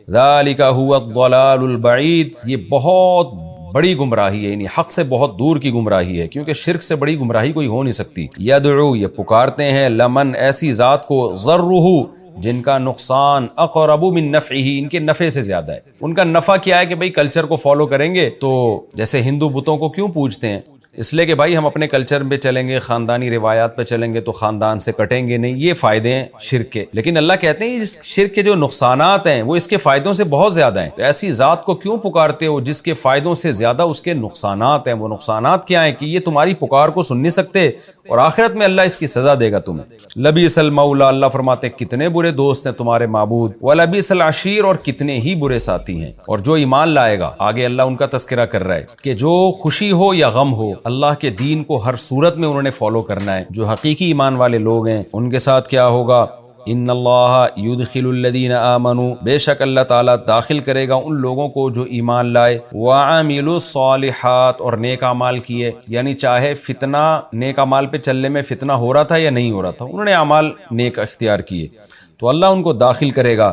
S1: ذالک هو الضلال البعید، یہ بہت بڑی گمراہی ہے، یعنی حق سے بہت دور کی گمراہی ہے، کیونکہ شرک سے بڑی گمراہی کوئی ہو نہیں سکتی۔ یدعو یہ پکارتے ہیں، لمن ایسی ذات کو، ضرہ جن کا نقصان اقرب من نفعہ ان کے نفع سے زیادہ ہے۔ ان کا نفع کیا ہے کہ بھئی کلچر کو فالو کریں گے تو جیسے ہندو بتوں کو کیوں پوجتے ہیں؟ اس لیے کہ بھائی ہم اپنے کلچر پہ چلیں گے، خاندانی روایات پہ چلیں گے تو خاندان سے کٹیں گے نہیں، یہ فائدے ہیں شرک کے۔ لیکن اللہ کہتے ہیں اس شرک کے جو نقصانات ہیں وہ اس کے فائدوں سے بہت زیادہ ہیں، تو ایسی ذات کو کیوں پکارتے ہو جس کے فائدوں سے زیادہ اس کے نقصانات ہیں؟ وہ نقصانات کیا ہیں کہ یہ تمہاری پکار کو سن نہیں سکتے اور آخرت میں اللہ اس کی سزا دے گا تمہیں۔ لبیس المولا، اللہ فرماتے ہیں کتنے برے دوست ہیں تمہارے معبود، ولبیس العشیر اور کتنے ہی برے ساتھی ہیں۔ اور جو ایمان لائے گا، آگے اللہ ان کا تذکرہ کر رہا ہے کہ جو خوشی ہو یا غم ہو اللہ کے دین کو ہر صورت میں انہوں نے فالو کرنا ہے۔ جو حقیقی ایمان والے لوگ ہیں ان کے ساتھ کیا ہوگا؟ ان اللہ یدخل الذین آمنوا، بے شک اللہ تعالیٰ داخل کرے گا ان لوگوں کو جو ایمان لائے، وعملوا الصالحات اور نیک اعمال کیے، یعنی چاہے فتنہ نیک اعمال پہ چلنے میں فتنہ ہو رہا تھا یا نہیں ہو رہا تھا، انہوں نے اعمال نیک اختیار کیے تو اللہ ان کو داخل کرے گا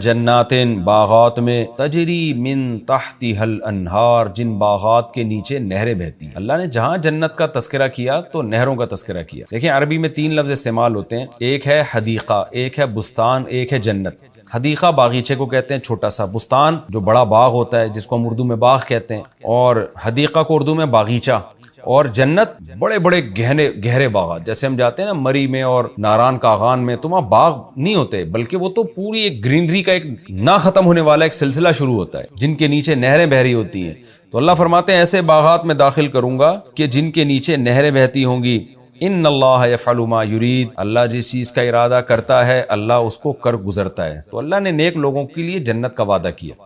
S1: جناتن باغات میں، تجری من تحتها الانہار جن باغات کے نیچے نہریں بہتی ہیں۔ اللہ نے جہاں جنت کا تذکرہ کیا تو نہروں کا تذکرہ کیا۔ دیکھیں عربی میں 3 لفظ استعمال ہوتے ہیں، ایک ہے حدیقہ، ایک ہے بستان، ایک ہے جنت۔ حدیقہ باغیچے کو کہتے ہیں چھوٹا سا، بستان جو بڑا باغ ہوتا ہے جس کو ہم اردو میں باغ کہتے ہیں، اور حدیقہ کو اردو میں باغیچہ، اور جنت بڑے بڑے گہرے باغات، جیسے ہم جاتے ہیں نا مری میں اور ناران کاغان میں، تو وہاں باغ نہیں ہوتے بلکہ وہ تو پوری ایک گرینری کا ایک نہ ختم ہونے والا ایک سلسلہ شروع ہوتا ہے جن کے نیچے نہریں بہ رہی ہوتی ہیں۔ تو اللہ فرماتے ہیں ایسے باغات میں داخل کروں گا کہ جن کے نیچے نہریں بہتی ہوں گی۔ ان اللہ یفعل ما یرید، اللہ جس چیز کا ارادہ کرتا ہے اللہ اس کو کر گزرتا ہے۔ تو اللہ نے نیک لوگوں کے لیے جنت کا وعدہ کیا۔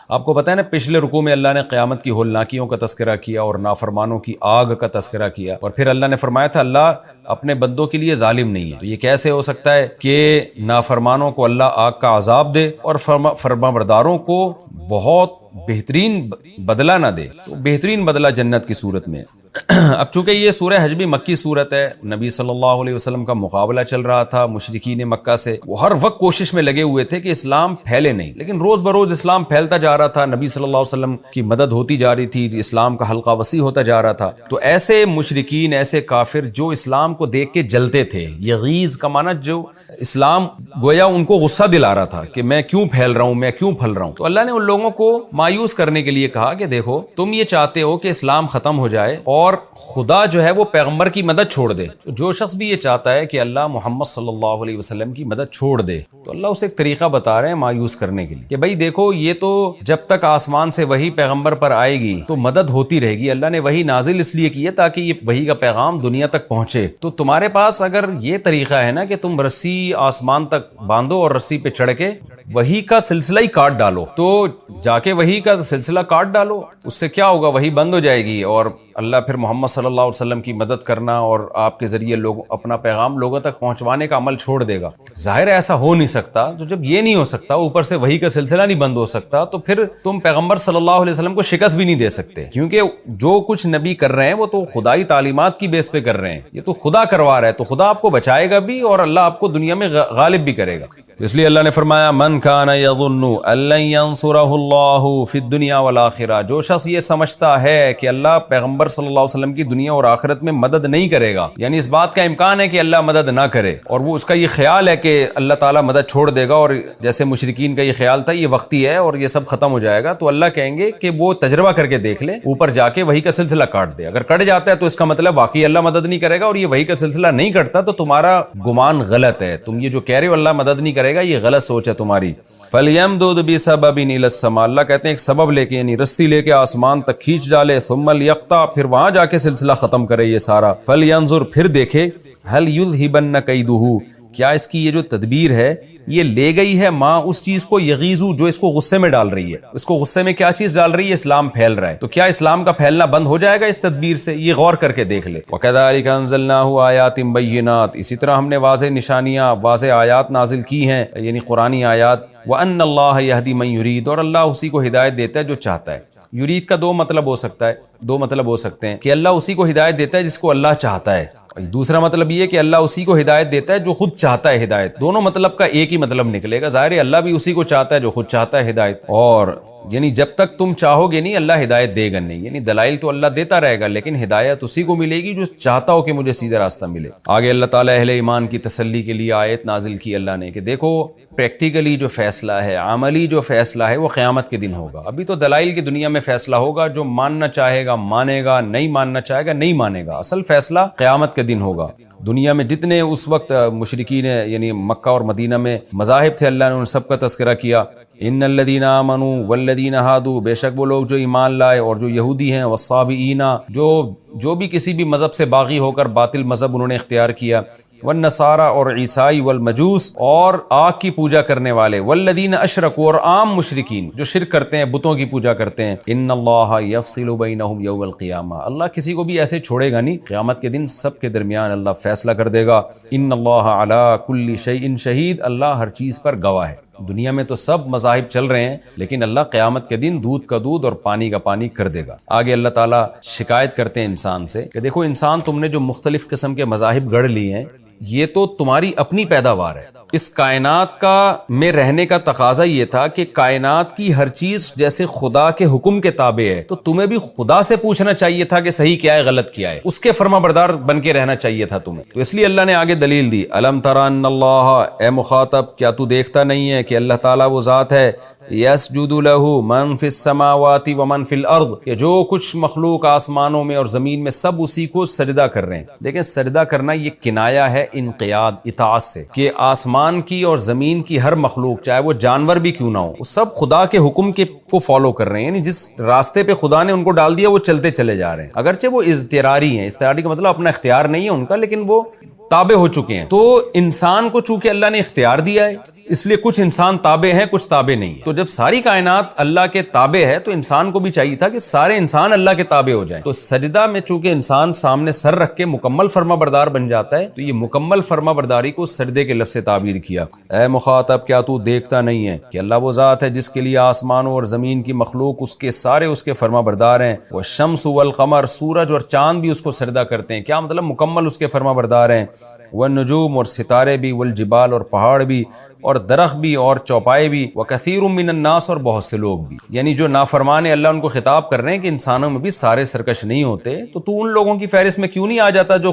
S1: آپ کو پتہ ہے نا پچھلے رکوع میں اللہ نے قیامت کی ہولناکیوں کا تذکرہ کیا اور نافرمانوں کی آگ کا تذکرہ کیا، اور پھر اللہ نے فرمایا تھا اللہ اپنے بندوں کے لیے ظالم نہیں ہے۔ تو یہ کیسے ہو سکتا ہے کہ نافرمانوں کو اللہ آگ کا عذاب دے اور فرمانبرداروں کو بہت بہترین بدلہ نہ دے؟ تو بہترین بدلہ جنت کی صورت میں۔ اب چونکہ یہ سورہ حج بھی مکی صورت ہے، نبی صلی اللہ علیہ وسلم کا مقابلہ چل رہا تھا مشرکین مکہ سے، وہ ہر وقت کوشش میں لگے ہوئے تھے کہ اسلام پھیلے نہیں، لیکن روز بروز اسلام پھیلتا جا رہا تھا، نبی صلی اللہ علیہ وسلم کی مدد ہوتی جا رہی تھی، اسلام کا حلقہ وسیع ہوتا جا رہا تھا۔ تو ایسے مشرکین، ایسے کافر جو اسلام کو دیکھ کے جلتے تھے، یغیظ کا معنی جو اسلام گویا ان کو غصہ دلا رہا تھا کہ میں کیوں پھیل رہا ہوں، میں کیوں پھل رہا ہوں، تو اللہ نے ان لوگوں کو مایوس کرنے کے لیے کہا کہ دیکھو تم یہ چاہتے ہو کہ اسلام ختم ہو جائے اور خدا جو ہے وہ پیغمبر کی مدد چھوڑ دے، جو شخص بھی یہ چاہتا ہے کہ اللہ محمد صلی اللہ علیہ وسلم کی مدد چھوڑ دے، تو اللہ اسے ایک طریقہ بتا رہے ہیں مایوس کرنے کے لیے کہ بھائی دیکھو یہ تو جب تک آسمان سے وحی پیغمبر پر آئے گی تو مدد ہوتی رہے گی، اللہ نے وحی نازل اس لیے کی ہے تاکہ یہ وحی کا پیغام دنیا تک پہنچے۔ تو تمہارے پاس اگر یہ طریقہ ہے نا کہ تم رسی آسمان تک باندھو اور رسی پہ چڑھ کے وحی کا سلسلہ ہی کاٹ ڈالو، تو جا کے وحی کا سلسلہ کاٹ ڈالو، اس سے کیا ہوگا؟ وحی بند ہو جائے گی اور اللہ پھر محمد صلی اللہ علیہ وسلم کی مدد کرنا اور آپ کے ذریعے لوگ اپنا پیغام لوگوں تک پہنچوانے کا عمل چھوڑ دے گا۔ ظاہر ہے ایسا ہو نہیں سکتا، تو جب یہ نہیں ہو سکتا، اوپر سے وحی کا سلسلہ نہیں بند ہو سکتا، تو پھر تم پیغمبر صلی اللہ علیہ وسلم کو شکست بھی نہیں دے سکتے، کیونکہ جو کچھ نبی کر رہے ہیں وہ تو خدائی تعلیمات کی بیس پہ کر رہے ہیں، یہ تو خدا کروا رہا ہے، تو خدا آپ کو بچائے گا بھی اور اللہ آپ کو دنیا میں غالب بھی کرے گا۔ تو اس لیے اللہ نے فرمایا من کان یظن ان لن ینصرہ اللہ فی الدنیا والآخرہ، جو شخص یہ سمجھتا ہے کہ اللہ پیغمبر صلی اللہ علیہ وسلم کی دنیا اور آخرت میں مدد نہیں کرے گا، یعنی اس بات کا امکان ہے کہ اللہ مدد نہ کرے، اور وہ اس کا یہ خیال ہے کہ اللہ تعالیٰ مدد چھوڑ دے گا، اور جیسے مشرکین کا یہ خیال تھا یہ وقتی ہے اور یہ سب ختم ہو جائے گا، تو اللہ کہیں گے کہ وہ تجربہ کر کے دیکھ لے، اوپر جا کے وحی کا سلسلہ کاٹ دے۔ اگر کٹ جاتا ہے تو اس کا مطلب واقعی اللہ مدد نہیں کرے گا، اور یہ وحی کا سلسلہ نہیں کٹتا تو تمہارا گمان غلط ہے، تم یہ جو کہہ رہے ہو اللہ مدد نہیں کرے کرے گا، یہ غلط سوچ ہے تمہاری۔ فَلْيَمْدُدْ بِسَبَبٍ إِلَى السَّمَاءِ، اللہ کہتے ہیں ایک سبب لے کے، یعنی رسی لے کے آسمان تک کھینچ ڈالے، ثُمَّ لْيَقْطَعْ، پھر وہاں جا کے سلسلہ ختم کرے یہ سارا، فَلْيَنظُرْ، پھر دیکھے، هَلْ يُذْهِبَنَّ كَيْدُهُ، کیا اس کی یہ جو تدبیر ہے یہ لے گئی ہے ماں اس چیز کو، یغیزو، جو اس کو غصے میں ڈال رہی ہے، اس کو غصے میں کیا چیز ڈال رہی ہے؟ اسلام پھیل رہا ہے، تو کیا اسلام کا پھیلنا بند ہو جائے گا اس تدبیر سے؟ یہ غور کر کے دیکھ لے۔ وَكَذَلِكَ أَنزَلْنَاهُ آيَاتٍ بَيِّنَاتٍ، اسی طرح ہم نے واضح نشانیاں، واضح آیات نازل کی ہیں، یعنی قرآنی آیات۔ وَأَنَّ اللَّهَ يَهْدِي مَن يُرِيدُ، اور اللہ اسی کو ہدایت دیتا ہے جو چاہتا ہے۔ یرید کا دو مطلب ہو سکتا ہے، دو مطلب ہو سکتے ہیں کہ اللہ اسی کو ہدایت دیتا ہے جس کو اللہ چاہتا ہے، دوسرا مطلب یہ کہ اللہ اسی کو ہدایت دیتا ہے جو خود چاہتا ہے ہدایت۔ دونوں مطلب کا ایک ہی مطلب نکلے گا، ظاہر ہے اللہ بھی اسی کو چاہتا ہے جو خود چاہتا ہے ہدایت، اور یعنی جب تک تم چاہو گے نہیں اللہ ہدایت دے گا نہیں، یعنی دلائل تو اللہ دیتا رہے گا لیکن ہدایت اسی کو ملے گی جو چاہتا ہو کہ مجھے سیدھا راستہ ملے۔ آگے اللہ تعالیٰ اہل ایمان کی تسلی کے لیے آیت نازل کی اللہ نے کہ دیکھو پریکٹیکلی جو فیصلہ ہے، عملی جو فیصلہ ہے وہ قیامت کے دن ہوگا۔ ابھی تو دلائل کی دنیا میں فیصلہ ہوگا، جو ماننا چاہے گا مانے گا، نہیں ماننا چاہے گا نہیں مانے گا، اصل فیصلہ قیامت کے دن ہوگا۔ دنیا میں جتنے اس وقت مشرکین یعنی مکہ اور مدینہ میں مذاہب تھے، اللہ نے ان سب کا تذکرہ کیا۔ ان الذین آمنوا والذین ہادوا، بے شک وہ لوگ جو ایمان لائے اور جو یہودی ہیں، والصابئین، جو بھی کسی بھی مذہب سے باغی ہو کر باطل مذہب انہوں نے اختیار کیا، والنصارى اور عیسائی، والمجوس اور آگ کی پوجا کرنے والے، والذین اشرکوا اور عام مشرکین جو شرک کرتے ہیں، بتوں کی پوجا کرتے ہیں۔ ان اللہ یفصل بینہم یوم القیامہ، اللہ کسی کو بھی ایسے چھوڑے گا نہیں، قیامت کے دن سب کے درمیان اللہ فیصلہ کر دے گا۔ ان اللہ علی کل شیء شہید، اللہ ہر چیز پر گواہ ہے۔ دنیا میں تو سب مذاہب چل رہے ہیں لیکن اللہ قیامت کے دن دودھ کا دودھ اور پانی کا پانی کر دے گا۔ آگے اللہ تعالیٰ شکایت کرتے ہیں انسان سے کہ دیکھو انسان، تم نے جو مختلف قسم کے مذاہب گڑھ لیے ہیں یہ تو تمہاری اپنی پیداوار ہے۔ اس کائنات کا میں رہنے کا تقاضا یہ تھا کہ کائنات کی ہر چیز جیسے خدا کے حکم کے تابع ہے، تو تمہیں بھی خدا سے پوچھنا چاہیے تھا کہ صحیح کیا ہے غلط کیا ہے، اس کے فرما بردار بن کے رہنا چاہیے تھا تمہیں۔ تو اس لیے اللہ نے آگے دلیل دی، الم تر ان اللہ، اے مخاطب کیا تو دیکھتا نہیں ہے کہ اللہ تعالیٰ وہ ذات ہے، یسجد لہ من فی السماوات ومن فی الارض، کہ جو کچھ مخلوق آسمانوں میں اور زمین میں سب اسی کو سجدہ کر رہے ہیں۔ دیکھیں سجدہ کرنا یہ کنایہ ہے انقیاد، اطاعت سے، کہ آسمان کی اور زمین کی ہر مخلوق چاہے وہ جانور بھی کیوں نہ ہو، وہ سب خدا کے حکم کے کو فالو کر رہے ہیں، یعنی جس راستے پہ خدا نے ان کو ڈال دیا وہ چلتے چلے جا رہے ہیں، اگرچہ وہ اضطراری ہیں، اضطراری کا مطلب اپنا اختیار نہیں ہے ان کا، لیکن وہ تابع ہو چکے ہیں۔ تو انسان کو چونکہ اللہ نے اختیار دیا ہے اس لیے کچھ انسان تابع ہیں کچھ تابع نہیں ہیں۔ تو جب ساری کائنات اللہ کے تابع ہے تو انسان کو بھی چاہیے تھا کہ سارے انسان اللہ کے تابع ہو جائیں۔ تو سجدہ میں چونکہ انسان سامنے سر رکھ کے مکمل فرما بردار بن جاتا ہے، تو یہ مکمل فرما برداری کو سجدے کے لفظ سے تعبیر کیا۔ اے مخاطب کیا تو دیکھتا نہیں ہے کہ اللہ وہ ذات ہے جس کے لیے آسمانوں اور زمین کی مخلوق اس کے سارے اس کے فرما بردار ہیں، والشمس والقمر، سورج اور چاند بھی اس کو سجدہ کرتے ہیں، کیا مطلب مکمل اس کے فرما بردار ہیں، والنجوم اور ستارے بھی، والجبال اور پہاڑ بھی، اور درخت بھی اور چوپائے بھی، وکثیر من الناس اور بہت سے لوگ بھی، یعنی جو نافرمان اللہ ان کو خطاب کر رہے ہیں کہ انسانوں میں بھی سارے سرکش نہیں ہوتے، تو ان لوگوں کی فہرست میں کیوں نہیں آ جاتا جو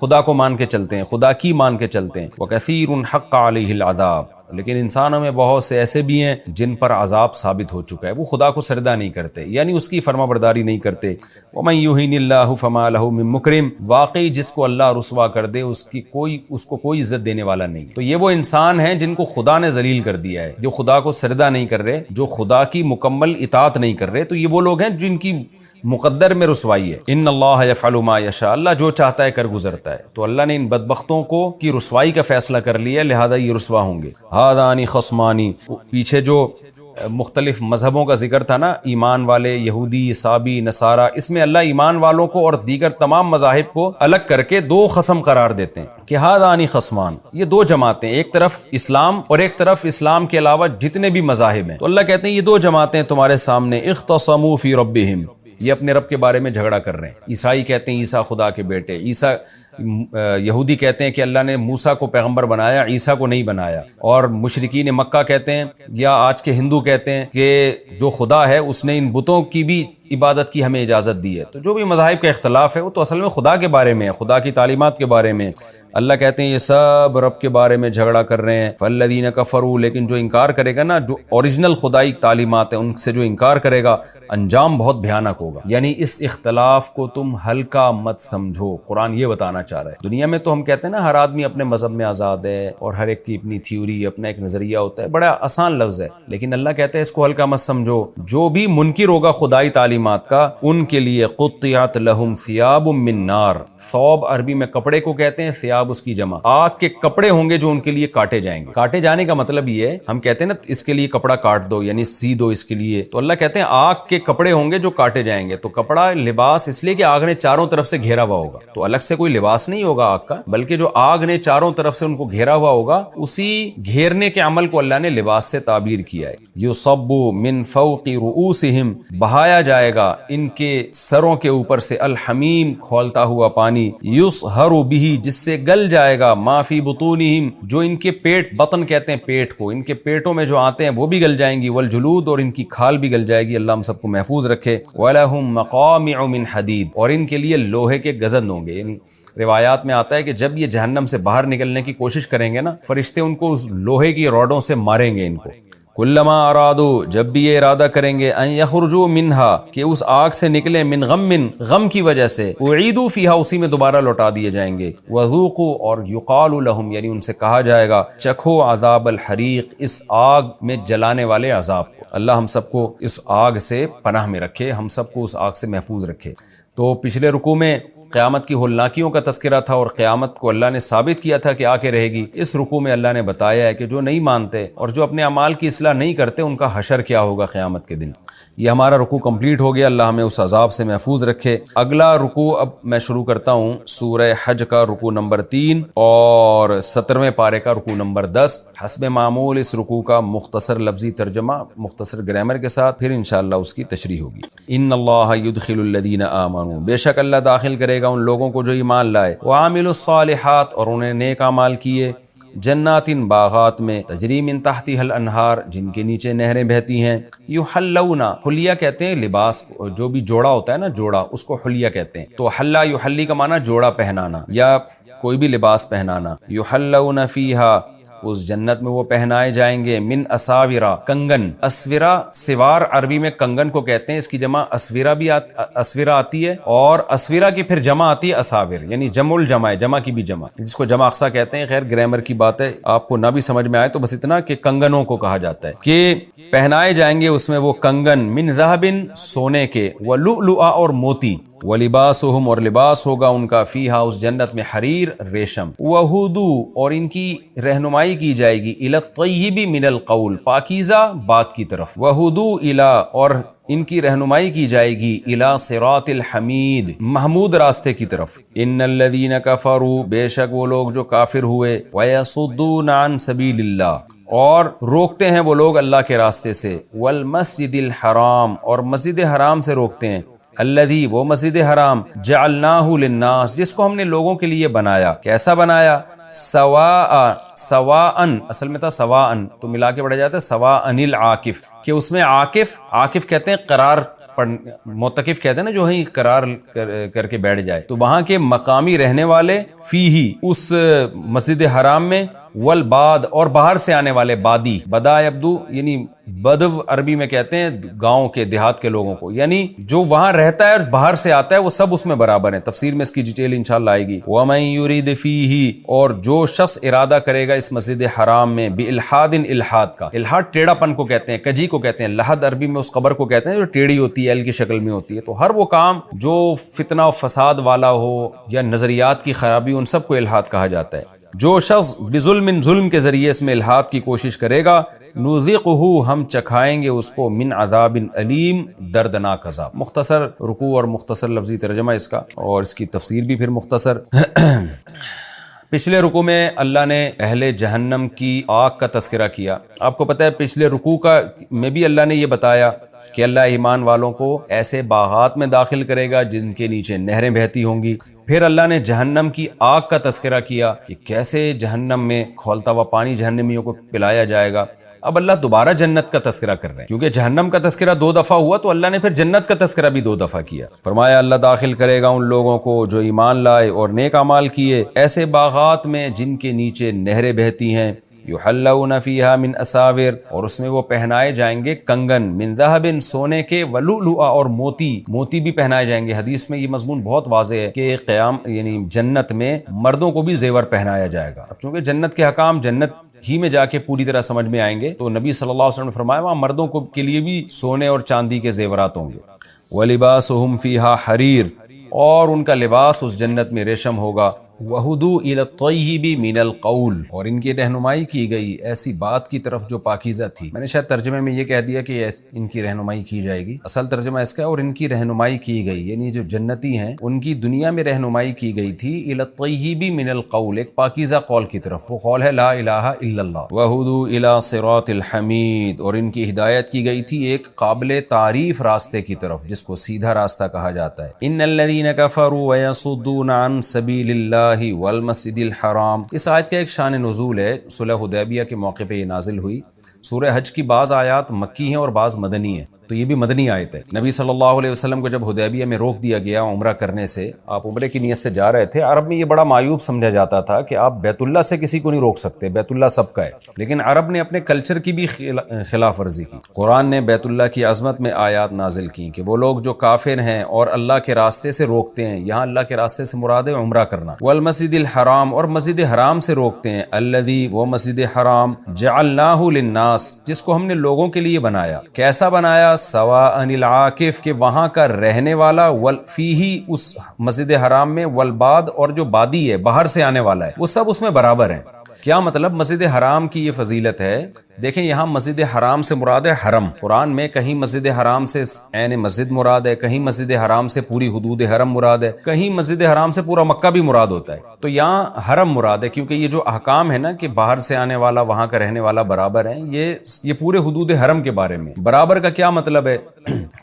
S1: خدا کو مان کے چلتے ہیں، خدا کی مان کے چلتے ہیں۔ وکثیر حق علیہ العذاب، لیکن انسانوں میں بہت سے ایسے بھی ہیں جن پر عذاب ثابت ہو چکا ہے، وہ خدا کو سجدہ نہیں کرتے، یعنی اس کی فرما برداری نہیں کرتے۔ وَمَن يُهِنِ اللَّهُ فَمَا لَهُ مِن مُكْرِمٍ، واقعی جس کو اللہ رسوا کر دے اس کو کوئی عزت دینے والا نہیں۔ تو یہ وہ انسان ہیں جن کو خدا نے ذلیل کر دیا ہے، جو خدا کو سجدہ نہیں کر رہے، جو خدا کی مکمل اطاعت نہیں کر رہے، تو یہ وہ لوگ ہیں جن کی مقدر میں رسوائی ہے۔ ان اللہ یفعل ما یشاء، اللہ جو چاہتا ہے کر گزرتا ہے۔ تو اللہ نے ان بدبختوں کو کی رسوائی کا فیصلہ کر لیا، لہذا یہ رسوا ہوں گے۔ ہذان خصمان، پیچھے جو مختلف مذہبوں کا ذکر تھا نا، ایمان والے، یہودی، عیسائی، نصارہ، اس میں اللہ ایمان والوں کو اور دیگر تمام مذاہب کو الگ کر کے دو قسم قرار دیتے ہیں کہ ہذان خصمان، یہ دو جماعتیں، ایک طرف اسلام اور ایک طرف اسلام کے علاوہ جتنے بھی مذاہب ہیں۔ تو اللہ کہتے ہیں یہ دو جماعتیں تمہارے سامنے، اختصموا فی ربہم، یہ اپنے رب کے بارے میں جھگڑا کر رہے ہیں۔ عیسائی کہتے ہیں عیسیٰ خدا کے بیٹے، یہودی کہتے ہیں کہ اللہ نے موسیٰ کو پیغمبر بنایا، عیسیٰ کو نہیں بنایا، اور مشرکین مکہ کہتے ہیں یا آج کے ہندو کہتے ہیں کہ جو خدا ہے اس نے ان بتوں کی بھی عبادت کی ہمیں اجازت دی ہے۔ تو جو بھی مذاہب کا اختلاف ہے وہ تو اصل میں خدا کے بارے میں ہے، خدا کی تعلیمات کے بارے میں۔ اللہ کہتے ہیں یہ سب رب کے بارے میں جھگڑا کر رہے ہیں. فالذین کفروا، لیکن جو انکار کرے گا نا، جو اوریجنل خدائی تعلیمات ہیں ان سے جو انکار کرے گا، انجام بہت بھیانک ہوگا. یعنی اس اختلاف کو تم ہلکا مت سمجھو. قرآن یہ بتانا چاہ رہا ہے. دنیا میں تو ہم کہتے ہیں نا ہر آدمی اپنے مذہب میں آزاد ہے اور ہر ایک کی اپنی تھیوری، اپنا ایک نظریہ ہوتا ہے، بڑا آسان لفظ ہے، لیکن اللہ کہتا ہے اس کو ہلکا مت سمجھو. جو بھی منکر ہوگا خدائی تعلیمات کا، ان کے لیے قطعت لہم ثیاب من نار. ثوب عربی میں کپڑے کو کہتے ہیں، ثیاب اس کی جمع. آگ کے کپڑے ہوں گے جو ان کے لیے کاٹے جائیں گے. کاٹے جانے کا مطلب یہ ہے، ہم کہتے ہیں نا اس کے لیے کپڑا کاٹ دو، یعنی سی دو اس کے لیے، تو اللہ کہتے ہیں آگ کے کپڑے ہوں گے جو کاٹے جائیں گے. تو کپڑا لباس اس لیے کہ آگ نے چاروں طرف سے گھیرا ہوا ہوگا، تو الگ سے کوئی لباس نہیں ہوگا آگ کا، بلکہ جو آگ نے چاروں طرف سے ان کو گھیرا ہوا ہوگا، اسی گھیرنے کے عمل کو اللہ نے لباس سے تعبیر کیا ہے. یصب من فوق رؤوسہم، بہایا جائے گا ان کے سروں کے اوپر سے، الحمیم، کھولتا ہوا پانی، یصہر بہ، جس سے گل جائے گا، ما فی بطونہم، جو ان کے پیٹ، بطن کہتے ہیں پیٹ کو، ان کے پیٹوں میں جو آتے ہیں وہ بھی گل جائیں گی، والجلود، اور ان کی کھال بھی گل جائے گی. اللہ ہم سب کو محفوظ رکھے. وَلَهُم مَّقَامِعُ مِنْ حَدِيدٍ، اور ان کے لیے لوہے کے گزند ہوں گے. یعنی روایات میں آتا ہے کہ جب یہ جہنم سے باہر نکلنے کی کوشش کریں گے نا، فرشتے ان کو اس لوہے کی روڈوں سے ماریں گے ان کو. کلما ارادو، جب بھی یہ ارادہ کریں گے، ان یخرجوا منہا، کہ اس آگ سے نکلیں، من غم، غم کی وجہ سے، اعیدوا فیہا، اسی میں دوبارہ لوٹا دیے جائیں گے. وذوقوا، اور یقال لہم، یعنی ان سے کہا جائے گا، چکھو عذاب الحریق، اس آگ میں جلانے والے عذاب کو. اللہ ہم سب کو اس آگ سے پناہ میں رکھے، ہم سب کو اس آگ سے محفوظ رکھے. تو پچھلے رکوع میں قیامت کی ہولناکیوں کا تذکرہ تھا، اور قیامت کو اللہ نے ثابت کیا تھا کہ آ کے رہے گی. اس رکوع میں اللہ نے بتایا ہے کہ جو نہیں مانتے اور جو اپنے اعمال کی اصلاح نہیں کرتے، ان کا حشر کیا ہوگا قیامت کے دن. یہ ہمارا رکوع کمپلیٹ ہو گیا. اللہ ہمیں اس عذاب سے محفوظ رکھے. اگلا رکوع اب میں شروع کرتا ہوں سورہ حج کا رکوع نمبر 3 اور 17ویں پارے کا رکوع نمبر 10. حسب معمول اس رکوع کا مختصر لفظی ترجمہ، مختصر گرامر کے ساتھ، پھر انشاءاللہ اس کی تشریح ہوگی. ان اللہ یدخل الذین آمنوا، بے شک اللہ داخل کرے گا ان لوگوں کو جو ایمان لائے، وعاملوا الصالحات، اور انہیں نیک اعمال کیے، جنات، باغات میں، تجری من تحتها الانہار، جن کے نیچے نہریں بہتی ہیں، یحلون، حلیہ کہتے ہیں لباس، جو بھی جوڑا ہوتا ہے نا، جوڑا، اس کو حلیہ کہتے ہیں. تو حلا یحلی کا معنی جوڑا پہنانا یا کوئی بھی لباس پہنانا. یحلون فیہا، اس جنت میں وہ پہنائے جائیں گے، من اساورا، کنگن. اسورا، سوار عربی میں کنگن کو کہتے ہیں، اس کی جمع اسورا بھی اسورا آتی ہے، اور اسورا کی پھر جمع آتی ہے اساور، یعنی جمع الجمع ہے، جمع کی بھی جمع، جس کو جمع اقصا کہتے ہیں. خیر گرامر کی بات ہے، آپ کو نہ بھی سمجھ میں آئے تو بس اتنا کہ کنگنوں کو کہا جاتا ہے کہ پہنائے جائیں گے اس میں وہ کنگن، من ذہب، سونے کے، ولؤلؤ، اور موتی، ولباسہم، اور لباس ہوگا ان کا، فیہا، اس جنت میں، حریر، ریشم، وہدو، اور ان کی رہنمائی کی جائے گی، الی الطیب من القول، پاکیزہ بات کی طرف، وہدو الی، اور ان کی رہنمائی کی جائے گی، الی صراط الحمید، محمود راستے کی طرف. ان الذین کفروا، بے شک وہ لوگ جو کافر ہوئے، ویصدون عن سبیل اللہ، اور روکتے ہیں وہ لوگ اللہ کے راستے سے، والمسجد الحرام، اور مسجد حرام سے روکتے ہیں، الذی، وہ مسجد حرام، جعلناہ للناس، جس کو ہم نے لوگوں کے لیے بنایا. کیسا بنایا؟ سواءن، اصل میں تھا سواءن، تو ملا کے پڑھا جاتا ہے سواءن العاکف، کہ اس میں عاکف کہتے ہیں قرار، معتکف کہتے ہیں نا جو ہی قرار کر کے بیٹھ جائے، تو وہاں کے مقامی رہنے والے، فیہی، اس مسجد حرام میں، والباد، اور باہر سے آنے والے، بادی، بدا یبدو، یعنی بدو عربی میں کہتے ہیں گاؤں کے، دیہات کے لوگوں کو، یعنی جو وہاں رہتا ہے اور باہر سے آتا ہے وہ سب اس میں برابر ہیں. تفسیر میں اس کی ڈیٹیل انشاءاللہ آئے گی. وَمَن يُرِدْ فِيهِ، اور جو شخص ارادہ کرے گا اس مسجد حرام میں، بِالْحَادٍ، الحاد کا، الحاد ٹیڑھا پن کو کہتے ہیں، کجی کو کہتے ہیں، لحد عربی میں اس قبر کو کہتے ہیں جو ٹیڑھی ہوتی ہے، ایل کی شکل میں ہوتی ہے. تو ہر وہ کام جو فتنہ و فساد والا ہو یا نظریات کی خرابی، ان سب کو الحاد کہا جاتا ہے. جو شخص بظلم، ظلم کے ذریعے اس میں الحاد کی کوشش کرے گا، نذقہ، ہم چکھائیں گے اس کو، من عذاب علیم، دردناک عذاب. مختصر رکوع اور مختصر لفظی ترجمہ اس کا، اور اس کی تفسیر بھی پھر مختصر. پچھلے رکوع میں اللہ نے اہل جہنم کی آگ کا تذکرہ کیا. آپ کو پتہ ہے پچھلے رکوع میں بھی اللہ نے یہ بتایا کہ اللہ ایمان والوں کو ایسے باغات میں داخل کرے گا جن کے نیچے نہریں بہتی ہوں گی. پھر اللہ نے جہنم کی آگ کا تذکرہ کیا کہ کیسے جہنم میں کھولتا ہوا پانی جہنمیوں کو پلایا جائے گا. اب اللہ دوبارہ جنت کا تذکرہ کر رہے ہیں، کیونکہ جہنم کا تذکرہ 2 دفعہ ہوا تو اللہ نے پھر جنت کا تذکرہ بھی 2 دفعہ کیا۔ فرمایا اللہ داخل کرے گا ان لوگوں کو جو ایمان لائے اور نیک اعمال کیے ایسے باغات میں جن کے نیچے نہریں بہتی ہیں، یحلون فیہا من اساور، اور اس میں وہ پہنائے جائیں گے کنگن، من ذہب، سونے کے، ولؤلؤ، اور موتی بھی پہنائے جائیں گے۔ حدیث میں یہ مضمون بہت واضح ہے کہ قیام یعنی جنت میں مردوں کو بھی زیور پہنایا جائے گا۔ اب چونکہ جنت کے حکام جنت ہی میں جا کے پوری طرح سمجھ میں آئیں گے تو نبی صلی اللہ علیہ وسلم نے فرمایا وہاں مردوں کو کے لیے بھی سونے اور چاندی کے زیورات ہوں گے۔ وَلِبَاسُهُمْ فِيهَا حَرِيرٌ، اور ان کا لباس اس جنت میں ریشم ہوگا۔ وَهُدُوا إِلَى الطَّيِّبِ مِنَ الْقَوْلِ، اور ان کی رہنمائی کی گئی ایسی بات کی طرف جو پاکیزہ تھی۔ میں نے شاید ترجمے میں یہ کہہ دیا کہ ان کی رہنمائی کی جائے گی، اصل ترجمہ اس کا ہے اور ان کی رہنمائی کی گئی، یعنی جو جنتی ہیں ان کی دنیا میں رہنمائی کی گئی تھی إِلَى الطَّيِّبِ مِنَ الْقَوْلِ، ایک پاکیزہ قول کی طرف، وہ قول ہے لا الہ الا اللہ۔ وَهُدُوا إِلَى صِرَاطِ الْحَمِيدِ، اور ان کی ہدایت کی گئی تھی ایک قابل تعریف راستے کی طرف جس کو سیدھا راستہ کہا جاتا ہے۔ إِنَّ الَّذِينَ كَفَرُوا وَيَصُدُّونَ عَن سَبِيلِ اللَّهِ وَالْمَسْجِدِ الحرام، اس آیت کا ایک شان نزول ہے، صلح حدیبیہ کے موقع پہ یہ نازل ہوئی۔ سورہ حج کی بعض آیات مکی ہیں اور بعض مدنی ہیں، تو یہ بھی مدنی آیت ہے۔ نبی صلی اللہ علیہ وسلم کو جب حدیبیہ میں روک دیا گیا عمرہ کرنے سے، آپ عمرے کی نیت سے جا رہے تھے، عرب میں یہ بڑا معیوب سمجھا جاتا تھا کہ آپ بیت اللہ سے کسی کو نہیں روک سکتے، بیت اللہ سب کا ہے، لیکن عرب نے اپنے کلچر کی بھی خلاف ورزی کی۔ قرآن نے بیت اللہ کی عظمت میں آیات نازل کی کہ وہ لوگ جو کافر ہیں اور اللہ کے راستے سے روکتے ہیں، یہاں اللہ کے راستے سے مراد ہے عمرہ کرنا، والمسجد الحرام، اور مسجد حرام سے روکتے ہیں، الذی، وہ مسجد حرام، جعلناہ للناس، جس کو ہم نے لوگوں کے لیے بنایا۔ کیسا بنایا؟ سواء العاکف، کہ وہاں کا رہنے والا، فیہ، اس مسجد حرام میں، والباد، اور جو بادی ہے باہر سے آنے والا ہے، وہ سب اس میں برابر ہیں۔ کیا مطلب؟ مسجد حرام کی یہ فضیلت ہے، دیکھیں یہاں مسجد حرام سے مراد ہے حرم، قرآن میں کہیں مسجد حرام سے عین مسجد مراد ہے، کہیں مسجد حرام سے پوری حدود حرم مراد ہے، کہیں مسجد حرام سے پورا مکہ بھی مراد ہوتا ہے، تو یہاں حرم مراد ہے، کیونکہ یہ جو احکام ہے نا کہ باہر سے آنے والا وہاں کا رہنے والا برابر ہیں، یہ پورے حدود حرم کے بارے میں۔ برابر کا کیا مطلب ہے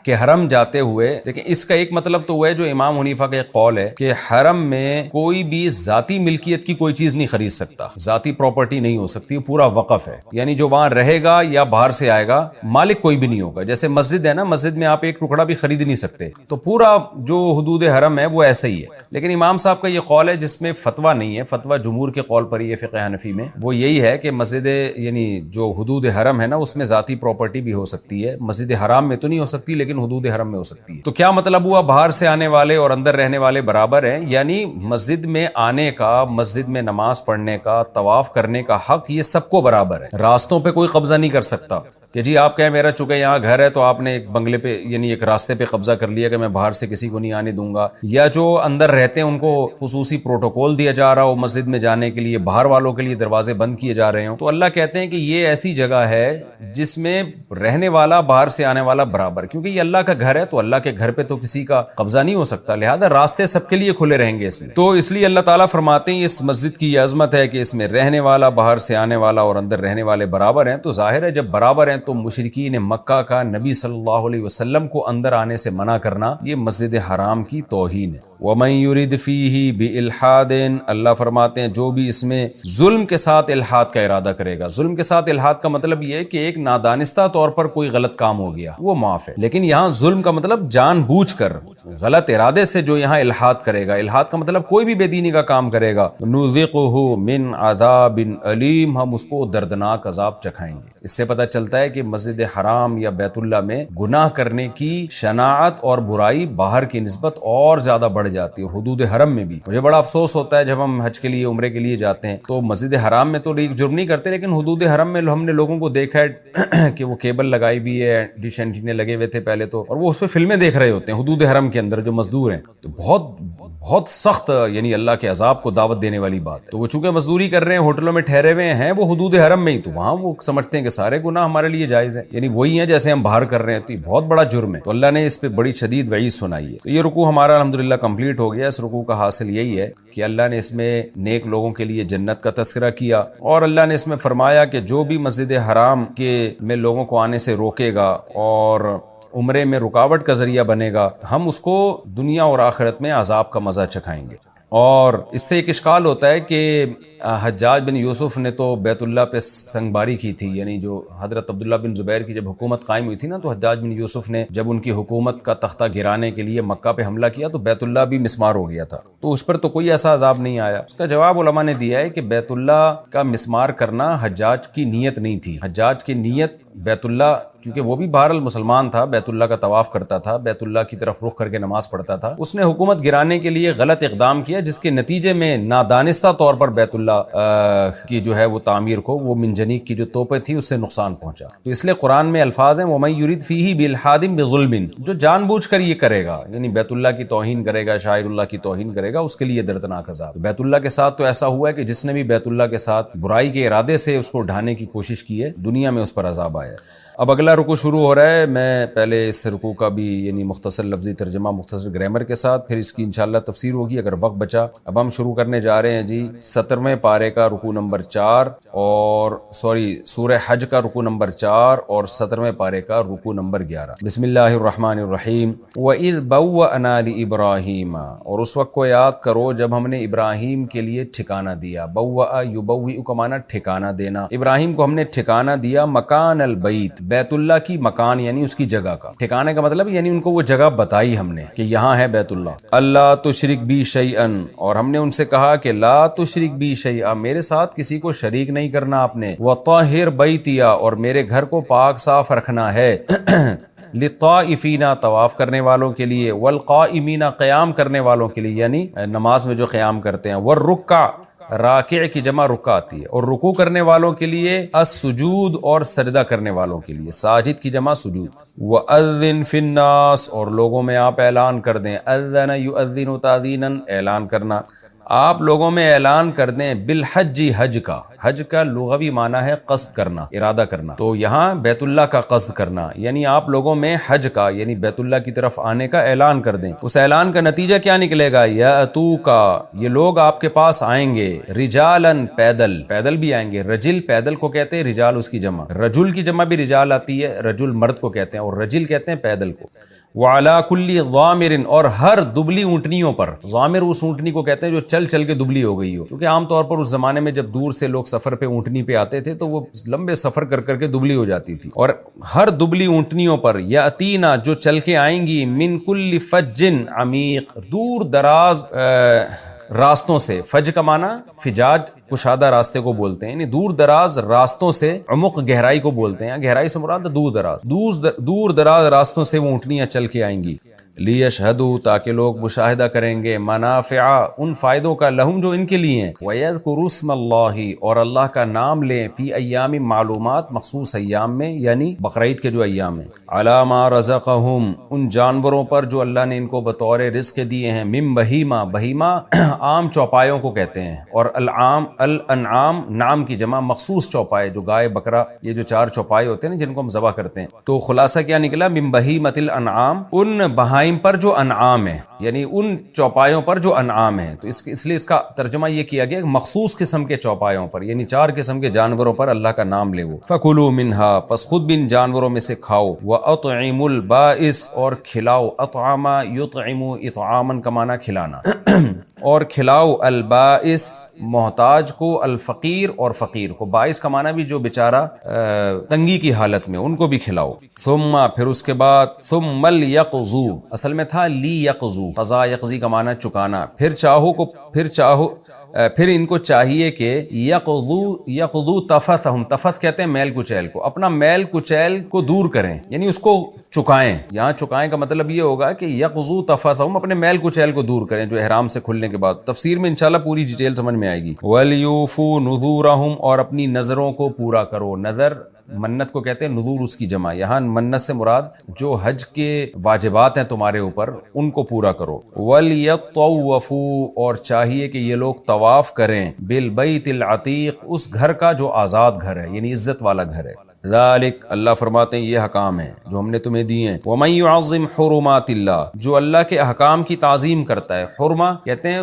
S1: کہ حرم جاتے ہوئے، دیکھیں اس کا ایک مطلب تو وہ ہے جو امام حنیفہ کا ایک قول ہے کہ حرم میں کوئی بھی ذاتی ملکیت کی کوئی چیز نہیں خرید سکتا، ذاتی پراپرٹی نہیں ہو سکتی، پورا وقف ہے، یعنی جو وہاں رہے گا یا باہر سے آئے گا مالک کوئی بھی نہیں ہوگا۔ جیسے مسجد ہے نا، مسجد میں آپ ایک ٹکڑا بھی خرید نہیں سکتے، تو پورا جو حدود حرم ہے وہ ایسا ہی ہے۔ لیکن امام صاحب کا یہ قول ہے جس میں فتویٰ نہیں ہے، فتویٰ جمہور کے قول پر ہی ہے فقہ حنفی میں، وہ یہی ہے کہ مسجد یعنی جو حدود حرم ہے نا اس میں ذاتی پراپرٹی بھی ہو سکتی ہے، مسجد حرام میں تو نہیں ہو سکتی لیکن حدود حرم میں ہو سکتی ہے۔ تو کیا مطلب ہوا؟ باہر سے آنے والے اور اندر رہنے والے برابر ہیں، یعنی مسجد میں آنے کا، مسجد میں نماز پڑھنے کا، طواف کرنے کا حق یہ سب کو برابر ہے۔ راستوں پہ کوئی قبضہ نہیں کر سکتا کہ جی آپ کہیں میرا چونکہ یہاں گھر ہے تو آپ نے ایک بنگلے پہ یعنی ایک راستے پہ قبضہ کر لیا کہ میں باہر سے کسی کو نہیں آنے دوں گا، یا جو اندر رہتے ہیں ان کو خصوصی پروٹوکول دیا جا رہا ہو مسجد میں جانے کے لیے، باہر والوں کے لیے دروازے بند کیے جا رہے ہوں، تو اللہ کہتے ہیں کہ یہ ایسی جگہ ہے جس میں رہنے والا باہر سے آنے والا برابر، کیونکہ یہ اللہ کا گھر ہے تو اللہ کے گھر پہ تو کسی کا قبضہ نہیں ہو سکتا، لہذا راستے سب کے لیے کھلے رہیں گے اس میں۔ تو اس لیے اللہ تعالیٰ فرماتے ہیں اس مسجد کی یہ عظمت ہے کہ اس میں رہنے والا، باہر سے آنے والا اور اندر رہنے والے برابر ہیں، تو ظاہر ہے جب برابر ہیں تو مشرکین مکہ کا نبی صلی اللہ علیہ وسلم کو اندر آنے سے منع کرنا یہ مسجد حرام کی توہین ہے۔ وَمَن يُرِدْ فِيهِ بِإِلْحَادٍ، اللہ فرماتے ہیں جو بھی اس میں ظلم کے ساتھ الحاد کا ارادہ کرے گا، ظلم کے ساتھ الحاد کا مطلب یہ ہے کہ ایک نادانستہ طور پر کوئی غلط کام ہو گیا وہ معاف ہے، لیکن یہاں ظلم کا مطلب جان بوجھ کر غلط ارادے سے جو یہاں الحاد کرے گا، الحاد کا مطلب کوئی بھی بے دینی کا کام کرے گا، نُذِقُهُ مِنْ عَذَابٍ أَلِيمٍ، ہم اس کو دردناک عذاب چکھائیں گے۔ اس سے پتہ چلتا ہے کہ مسجد حرام یا بیت اللہ میں گناہ کرنے کی شناعت اور برائی باہر کی نسبت اور زیادہ بڑھ جاتی ہے، اور حدود حرم میں بھی۔ مجھے بڑا افسوس ہوتا ہے جب ہم حج کے لیے، عمرے کے لیے جاتے ہیں تو مسجد حرام میں تو جرم نہیں کرتے، لیکن حدود حرم میں ہم نے لوگوں کو دیکھا ہے کہ وہ کیبل لگائی ہوئی ہے، ڈش اینٹینے لگے ہوئے تھے پہلے تو، اور وہ اس پہ فلمیں دیکھ رہے ہوتے ہیں حدود حرم کے اندر جو مزدور ہیں، تو بہت سخت یعنی اللہ کے عذاب کو دعوت دینے والی بات۔ تو وہ چونکہ مزدوری کر رہے ہیں، ہوٹلوں میں ٹھہرے ہوئے ہیں، وہ حدود حرم میں ہی، تو وہاں وہ سمجھتے ہیں کہ سارے گناہ ہمارے لیے جائز ہیں، یعنی وہی ہیں جیسے ہم باہر کر رہے ہیں، تو یہ بہت بڑا جرم ہے، تو اللہ نے اس پہ بڑی شدید وعید سنائی ہے۔ تو یہ رکوع ہمارا الحمدللہ کمپلیٹ ہو گیا۔ اس رکوع کا حاصل یہی ہے کہ اللہ نے اس میں نیک لوگوں کے لیے جنت کا تذکرہ کیا، اور اللہ نے اس میں فرمایا کہ جو بھی مسجد حرام کے میں لوگوں کو آنے سے روکے گا اور عمرے میں رکاوٹ کا ذریعہ بنے گا، ہم اس کو دنیا اور آخرت میں عذاب کا مزہ چکھائیں گے۔ اور اس سے ایک اشکال ہوتا ہے کہ حجاج بن یوسف نے تو بیت اللہ پہ سنگباری کی تھی، یعنی جو حضرت عبداللہ بن زبیر کی جب حکومت قائم ہوئی تھی نا، تو حجاج بن یوسف نے جب ان کی حکومت کا تختہ گرانے کے لیے مکہ پہ حملہ کیا تو بیت اللہ بھی مسمار ہو گیا تھا، تو اس پر تو کوئی ایسا عذاب نہیں آیا۔ اس کا جواب علماء نے دیا ہے کہ بیت اللہ کا مسمار کرنا حجاج کی نیت نہیں تھی، حجاج کی نیت بیت اللہ، کیونکہ وہ بھی بہرحال مسلمان تھا، بیت اللہ کا طواف کرتا تھا، بیت اللہ کی طرف رخ کر کے نماز پڑھتا تھا، اس نے حکومت گرانے کے لیے غلط اقدام کیا جس کے نتیجے میں نادانستہ طور پر بیت اللہ کی جو ہے وہ تعمیر کو، وہ منجنیق کی جو توپیں تھیں اس سے نقصان پہنچا۔ تو اس لیے قرآن میں الفاظ ہیں وَمَن يُرِدْ فِيهِ بِإِلْحَادٍ بِظُلْمٍ، جو جان بوجھ کر یہ کرے گا، یعنی بیت اللہ کی توہین کرے گا، شاعر اللہ کی توہین کرے گا، اس کے لیے دردناک عذاب۔ بیت اللہ کے ساتھ تو ایسا ہوا ہے کہ جس نے بھی بیت اللہ کے ساتھ برائی کے ارادے سے اس کو ڈھانے کی کوشش کی ہے، دنیا میں اس پر عذاب آیا ہے۔ اب اگلا رکوع شروع ہو رہا ہے، میں پہلے اس رکوع کا بھی یعنی مختصر لفظی ترجمہ مختصر گرامر کے ساتھ، پھر اس کی انشاءاللہ تفسیر ہوگی اگر وقت بچا۔ اب ہم شروع کرنے جا رہے ہیں جی 17ویں پارے کا رکوع نمبر 4 اور سورہ حج کا رکوع نمبر 4 اور 17ویں پارے کا رکوع نمبر 11۔ بسم اللہ الرحمن الرحیم۔ وَإِذْ بَوَّأْنَا لِإِبْرَاهِيمَ، اور اس وقت کو یاد کرو جب ہم نے ابراہیم کے لیے ٹھکانہ دیا۔ بوّأ یبوّئ کا معنی ٹھکانہ دینا، ابراہیم کو ہم نے ٹھکانہ دیا مکان البیت، بیت اللہ کی مکان یعنی اس کی جگہ کا، ٹھکانے کا مطلب یعنی ان کو وہ جگہ بتائی ہم نے کہ یہاں ہے بیت اللہ۔ اللہ تشرک بی شیئا، اور ہم نے ان سے کہا کہ لا تشرک بی شیئا، میرے ساتھ کسی کو شریک نہیں کرنا آپ نے، وطہر بیتیا، اور میرے گھر کو پاک صاف رکھنا ہے، للطائفین، طواف کرنے والوں کے لیے، والقائمین، قیام کرنے والوں کے لیے یعنی نماز میں جو قیام کرتے ہیں، والرکع، راکع کی جمع رکع آتی ہے، اور رکوع کرنے والوں کے لیے، السجود، اور سجدہ کرنے والوں کے لیے، ساجد کی جمع سجود۔ وَأَذِّن فِي النَّاسِ، اور لوگوں میں آپ اعلان کر دیں، اذن یؤذن تاذینا، اعلان کرنا، آپ لوگوں میں اعلان کر دیں، بالحج، حج کا، حج کا لغوی معنی ہے قصد کرنا، ارادہ کرنا، تو یہاں بیت اللہ کا قصد کرنا، یعنی آپ لوگوں میں حج کا یعنی بیت اللہ کی طرف آنے کا اعلان کر دیں۔ اس اعلان کا نتیجہ کیا نکلے گا؟ یاتوکا، یہ لوگ آپ کے پاس آئیں گے، رجالن، پیدل، پیدل بھی آئیں گے، رجل پیدل کو کہتے ہیں، رجال اس کی جمع، رجل کی جمع بھی رجال آتی ہے، رجل مرد کو کہتے ہیں اور رجل کہتے ہیں پیدل کو۔ وعلی کل ضامر، اور ہر دبلی اونٹنیوں پر، ضامر اس اونٹنی کو کہتے ہیں جو چل چل کے دبلی ہو گئی ہو، کیونکہ عام طور پر اس زمانے میں جب دور سے لوگ سفر پہ اونٹنی پہ آتے تھے تو وہ لمبے سفر کر کر کے دبلی ہو جاتی تھی، اور ہر دبلی اونٹنیوں پر، یاتینا، جو چل کے آئیں گی، من کل فج عمیق، دور دراز راستوں سے، فج کا معنی فجاج کشادہ راستے کو بولتے ہیں، یعنی دور دراز راستوں سے، عمق گہرائی کو بولتے ہیں، گہرائی سے مراد دور دراز راستوں سے وہ اونٹنیاں چل کے آئیں گی، لیشہدوا، تاکہ لوگ مشاہدہ کریں گے، منافع، ان فائدوں کا، لہم، جو ان کے لیے ہیں، وَيَذْكُرُوا اسْمَ اللَّهِ، اور اللہ کا نام لیں، فی ایام معلومات، مخصوص ایام میں، یعنی بقرعید کے جو ایام ہیں، علی ما رزقہم، ان جانوروں پر جو اللہ نے ان کو بطور رزق دیے ہیں، من بہیمہ، بہیمہ عام چوپایوں کو کہتے ہیں، اور الانعام، نعم کی جمع مخصوص چوپائے، جو گائے بکرا، یہ جو 4 چوپائے ہوتے ہیں نا جن کو ہم ذبح کرتے ہیں، تو خلاصہ کیا نکلا؟ من بہیمۃ الانعام، ان بہائم پر جو انعام ہے، یعنی ان چوپایوں پر جو انعام ہیں، تو اس لیے اس کا ترجمہ یہ کیا گیا کہ مخصوص قسم کے چوپایوں پر، یعنی 4 قسم کے جانوروں پر اللہ کا نام لے وہ، فَكُلُوا مِنْهَا، پس خود بھی ان جانوروں میں سے کھاؤ، وَأَطْعِمُوا الْبَائِسَ، اور کھلاؤ، اطعم یطعم، اطعامن کا معنی کھلانا، اور کھلاؤ، البائس، محتاج کو، الفقیر، اور فقیر کو، بائس کا معنی بھی جو بیچارہ تنگی کی حالت میں، ان کو بھی کھلاؤ، ثم، پھر اس کے بعد، ثم لیقضوا، اصل میں تھا لی یقضوا، قضا یقضی کا معنی چکانا، پھر ان کو چاہیے کہ یقضوا تفثہم، تفث کہتے ہیں میل کچیل کو، اپنا میل کچیل کو دور کریں، یعنی اس کو چکائیں، یہاں چکائیں کا مطلب یہ ہوگا کہ یقضوا تفثہم، اپنے میل کچیل کو دور کریں جو احرام سے کھلنے کے بعد، تفسیر میں انشاءاللہ پوری ڈیٹیل سمجھ میں آئے گی، وَلْيُوفُوا نُذُورَهُمْ، اور اپنی نظروں کو پورا کرو، نظر منت کو کہتے ہیں، نذور اس کی جمع، یہاں منت سے مراد جو حج کے واجبات ہیں تمہارے اوپر ان کو پورا کرو، وَلْيَطَّوَّفُوا، اور چاہیے کہ یہ لوگ طواف کریں، بِالْبَيْتِ الْعَتِيقِ، اس گھر کا جو آزاد گھر ہے، یعنی عزت والا گھر ہے، ذالک، اللہ فرماتے ہیں یہ حکام ہیں جو ہم نے تمہیں دیے ہیں، وَمَن يُعَظِّمْ حُرُمَاتِ اللَّهِ، جو اللہ کے احکام کی تعظیم کرتا ہے، حرمہ کہتے ہیں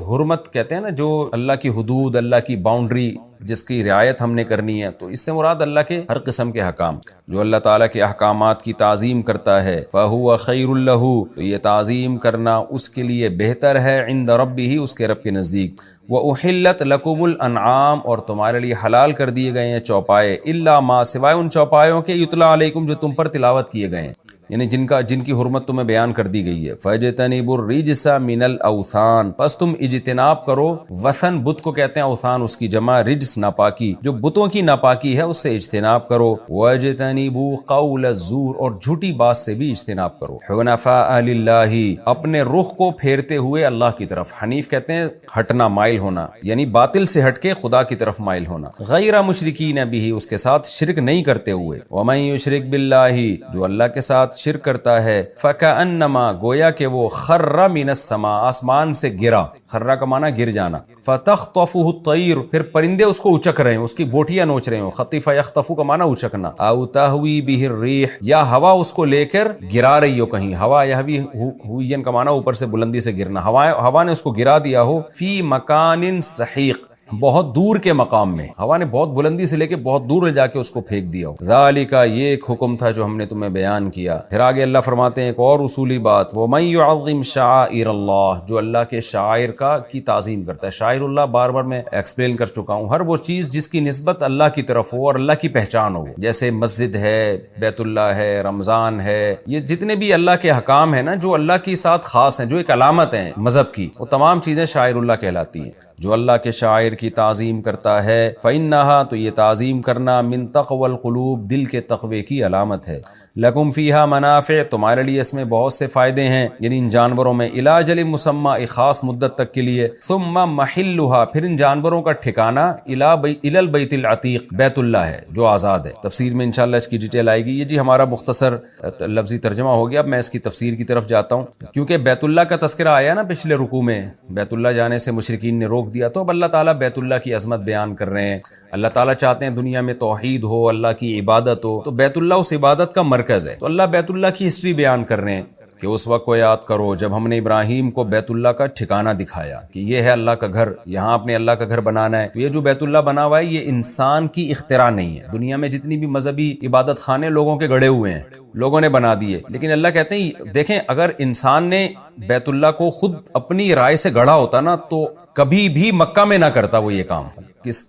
S1: حرمت کہتے ہیں نا، جو اللہ کی حدود، اللہ کی باؤنڈری جس کی رعایت ہم نے کرنی ہے. تو اس سے مراد اللہ کے ہر قسم کے حکام. جو اللہ تعالیٰ کے احکامات کی تعظیم کرتا ہے فَهُوَ خَيْرٌ لَهُ، تو یہ تعظیم کرنا اس کے لیے بہتر ہے عند ربہ، اس کے رب کے نزدیک. وَأُحِلَّتْ لَكُمُ الْأَنْعَامُ، اور تمہارے لیے حلال کر دیے گئے ہیں چوپائے، إِلَّا مَا، سوائے ان چوپایوں کے یُتْلَىٰ عَلَيْكُمْ جو تم پر تلاوت کیے گئے ہیں، یعنی جن کی حرمت تمہیں بیان کر دی گئی ہے. فَاجْتَنِبُوا الرِّجْسَ مِنَ الْأَوْثَانِ، پس تم اجتناب کرو. وثن بت کو کہتے ہیں، اوثان اس کی جمع. رجس ناپاکی، جو بتوں کی ناپاکی ہے اس سے اجتناب کرو. وَاجْتَنِبُوا قَوْلَ الزُّورِ، اور جھوٹی بات سے بھی اجتناب کرو. حُنَفَاءَ لِلَّهِ، اپنے رخ کو پھیرتے ہوئے اللہ کی طرف. حنیف کہتے ہیں ہٹنا، مائل ہونا، یعنی باطل سے ہٹ کے خدا کی طرف مائل ہونا. غیر مشرکین بہ، اس کے ساتھ شرک نہیں کرتے ہوئے. وَمَن يُشْرِكْ بِاللَّهِ، جو اللہ کے ساتھ شرک کرتا ہے، فَكَأَنَّمَا، گویا کہ وہ خَرَّ مِنَ السَّمَاءِ، آسمان سے گرا. خرّا کا معنی گر جانا. فَتَخْطَفُهُ الطَّيْرُ، پھر پرندے اس کو اچک رہے ہیں، اس کی بوٹیاں نوچ رہے ہیں. خطف یخطف کا معنی اچکنا. أَوْ تَهْوِي بِهِ الرِّيحُ، یا ہوا اس کو لے کر گرا رہی ہو کہیں. ہوا یہوی ہوین کا معنی اوپر سے بلندی سے گرنا. ہوا نے اس کو گرا دیا ہو. فی مکان سحیق، بہت دور کے مقام میں. ہوا نے بہت بلندی سے لے کے بہت دور لے جا کے اس کو پھینک دیا ہو. ذالک، یہ ایک حکم تھا جو ہم نے تمہیں بیان کیا. پھر آگے اللہ فرماتے ہیں ایک اور اصولی بات، وَمَن يُعَظِّمْ شَعَائِرَ اللَّهِ، جو اللہ کے شاعر کی تعظیم کرتا ہے. شاعر اللہ بار بار میں ایکسپلین کر چکا ہوں، ہر وہ چیز جس کی نسبت اللہ کی طرف ہو اور اللہ کی پہچان ہو، جیسے مسجد ہے، بیت اللہ ہے، رمضان ہے، یہ جتنے بھی اللہ کے حکام ہیں نا جو اللہ کے ساتھ خاص ہیں، جو ایک علامت ہیں مذہب کی، وہ تمام چیزیں شاعر اللہ کہلاتی ہیں. جو اللہ کے شاعر کی تعظیم کرتا ہے، فَإِنَّهَا، تو یہ تعظیم کرنا، مِن تَقْوَى الْقُلُوبِ، دل کے تقوی کی علامت ہے. لَكُمْ فِيهَا مَنَافِعُ، تمہارے لیے اس میں بہت سے فائدے ہیں، یعنی ان جانوروں میں. إِلَىٰ أَجَلٍ مُّسَمًّى، ایک خاص مدت تک کے لیے. ثُمَّ مَحِلُّهَا، پھر ان جانوروں کا ٹھکانہ إِلَى الْبَيْتِ الْعَتِيقِ، بیت اللہ ہے جو آزاد ہے. تفسیر میں انشاءاللہ اس کی ڈیٹیل آئے گی. یہ جی ہمارا مختصر لفظی ترجمہ ہو گیا. اب میں اس کی تفسیر کی طرف جاتا ہوں، کیونکہ بیت اللہ کا تذکرہ آیا نا پچھلے رکوع میں، بیت اللہ جانے سے مشرکین نے روک دیا. تو اب اللہ تعالیٰ بیت اللہ کی عظمت بیان کر رہے ہیں. اللہ تعالیٰ چاہتے ہیں دنیا میں توحید ہو، اللہ کی عبادت ہو، تو بیت اللہ اس عبادت کا مرکز ہے. تو اللہ بیت اللہ کی ہسٹری بیان کر رہے ہیں کہ اس وقت کو یاد کرو جب ہم نے ابراہیم کو بیت اللہ کا ٹھکانہ دکھایا کہ یہ ہے اللہ کا گھر، یہاں اپنے اللہ کا گھر بنانا ہے. تو یہ جو بیت اللہ بنا ہوا ہے یہ انسان کی اختراع نہیں ہے. دنیا میں جتنی بھی مذہبی عبادت خانے لوگوں کے گڑے ہوئے ہیں، لوگوں نے بنا دیے. لیکن اللہ کہتے ہیں دیکھیں، اگر انسان نے بیت اللہ کو خود اپنی رائے سے گڑھا ہوتا نا تو کبھی بھی مکہ میں نہ کرتا وہ یہ کام.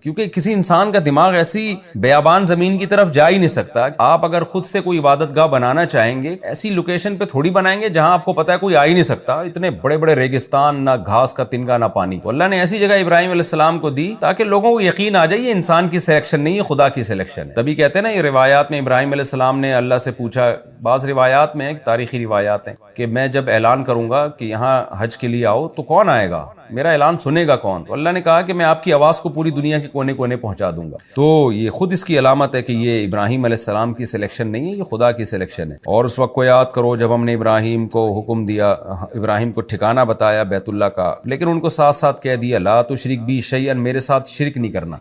S1: کیونکہ کسی انسان کا دماغ ایسی بیابان زمین کی طرف جا ہی نہیں سکتا. آپ اگر خود سے کوئی عبادت گاہ بنانا چاہیں گے، ایسی لوکیشن پہ تھوڑی بنائیں گے جہاں آپ کو پتا ہے کوئی آ ہی نہیں سکتا. اتنے بڑے بڑے ریگستان، نہ گھاس کا تنکا نہ پانی. تو اللہ نے ایسی جگہ ابراہیم علیہ السلام کو دی تاکہ لوگوں کو یقین آ جائے یہ انسان کی سلیکشن نہیں ہے، خدا کی سلیکشن ہے. تبھی کہتے ہیں نا یہ روایات میں ابراہیم علیہ السلام نے اللہ سے پوچھا، بعض روایات میں تاریخی روایات ہیں کہ میں جب اعلان کروں گا کہ یہاں حج کے لیے آؤ تو کون آئے گا، میرا اعلان سنے گا کون؟ تو اللہ نے کہا کہ میں آپ کی آواز کو پوری دنیا کے کونے کونے پہنچا دوں گا. تو یہ خود اس کی علامت ہے کہ یہ ابراہیم علیہ السلام کی سلیکشن نہیں ہے، یہ خدا کی سلیکشن ہے. اور اس وقت کو یاد کرو جب ہم نے ابراہیم کو حکم دیا، ابراہیم کو ٹھکانہ بتایا بیت اللہ کا، لیکن ان کو ساتھ ساتھ کہہ دیا لا تشرک بی شیئا، میرے ساتھ شرک نہیں کرنا.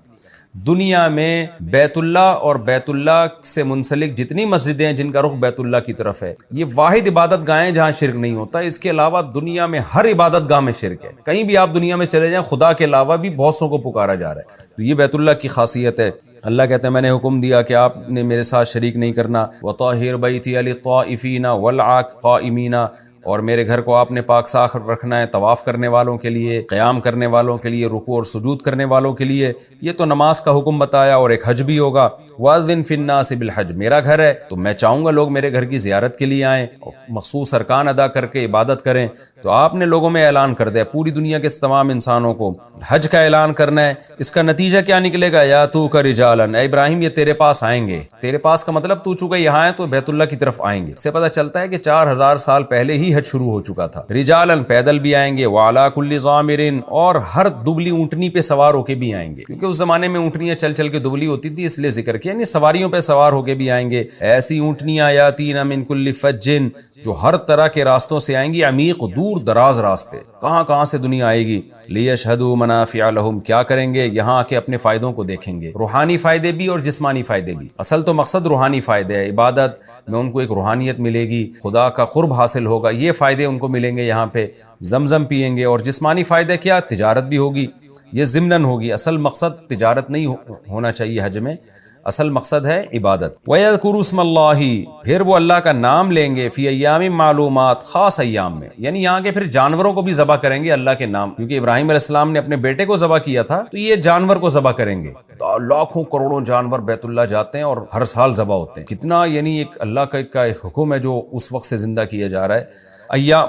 S1: دنیا میں بیت اللہ اور بیت اللہ سے منسلک جتنی مسجدیں ہیں جن کا رخ بیت اللہ کی طرف ہے، یہ واحد عبادت گاہیں جہاں شرک نہیں ہوتا. اس کے علاوہ دنیا میں ہر عبادت گاہ میں شرک ہے. کہیں بھی آپ دنیا میں چلے جائیں خدا کے علاوہ بھی بہت سو کو پکارا جا رہا ہے. تو یہ بیت اللہ کی خاصیت ہے. اللہ کہتے ہیں میں نے حکم دیا کہ آپ نے میرے ساتھ شریک نہیں کرنا. وَطَاهِرْ بَيْتِيَ لِلطَّائِفِينَ وَالْعَاقِفِينَ، اور میرے گھر کو آپ نے پاک صاف رکھنا ہے طواف کرنے والوں کے لیے، قیام کرنے والوں کے لیے، رکوع اور سجود کرنے والوں کے لیے. یہ تو نماز کا حکم بتایا، اور ایک حج بھی ہوگا. وَأَذِّن فِي النَّاسِ بِالْحَجِّ، میرا گھر ہے تو میں چاہوں گا لوگ میرے گھر کی زیارت کے لیے آئیں، مخصوص ارکان ادا کر کے عبادت کریں. تو آپ نے لوگوں میں اعلان کر دیا پوری دنیا کے تمام انسانوں کو حج کا اعلان کرنا ہے. اس کا نتیجہ کیا نکلے گا؟ یا تو کا رجالن، اے ابراہیم یہ تیرے پاس آئیں گے. تیرے پاس کا مطلب تو چونکہ یہاں ہے تو بیت اللہ کی طرف آئیں گے. اس سے پتہ چلتا ہے کہ 4000 سال پہلے ہی حج شروع ہو چکا تھا. رجالن، پیدل بھی آئیں گے. وعلی کل ضامر، اور ہر دبلی اونٹنی پہ سوار ہو کے بھی آئیں گے، کیونکہ اس زمانے میں اونٹنیاں چل چل کے دبلی ہوتی تھی اس لیے ذکر کیا، یعنی سواریوں پہ سوار ہو کے بھی آئیں گے. ایسی اونٹنیاں یاتین من کل فج، جو ہر طرح کے راستوں سے آئیں گی. عمیق، دور دراز راستے، کہاں کہاں سے دنیا آئے گی. لیشہدوا منافع لہم، کیا کریں گے؟ یہاں آ کے اپنے فائدوں کو دیکھیں گے، روحانی فائدے بھی اور جسمانی فائدے بھی. اصل تو مقصد روحانی فائدے ہے. عبادت میں ان کو ایک روحانیت ملے گی، خدا کا قرب حاصل ہوگا، یہ فائدے ان کو ملیں گے. یہاں پہ زمزم پئیں گے. اور جسمانی فائدے کیا؟ تجارت بھی ہوگی. یہ ضمناً ہوگی، اصل مقصد تجارت نہیں ہونا چاہیے حج میں، اصل مقصد ہے عبادت۔ وَيَذْكُرُ اسْمَ اللَّهِ، پھر وہ اللہ کا نام لیں گے، فی ایام معلومات، خاص ایام میں، یعنی یہاں کے پھر جانوروں کو بھی ذبح کریں گے اللہ کے نام، کیونکہ ابراہیم علیہ السلام نے اپنے بیٹے کو ذبح کیا تھا تو یہ جانور کو ذبح کریں گے۔ تو لاکھوں کروڑوں جانور بیت اللہ جاتے ہیں اور ہر سال ذبح ہوتے ہیں، کتنا یعنی ایک اللہ کا ایک حکم ہے جو اس وقت سے زندہ کیا جا رہا ہے۔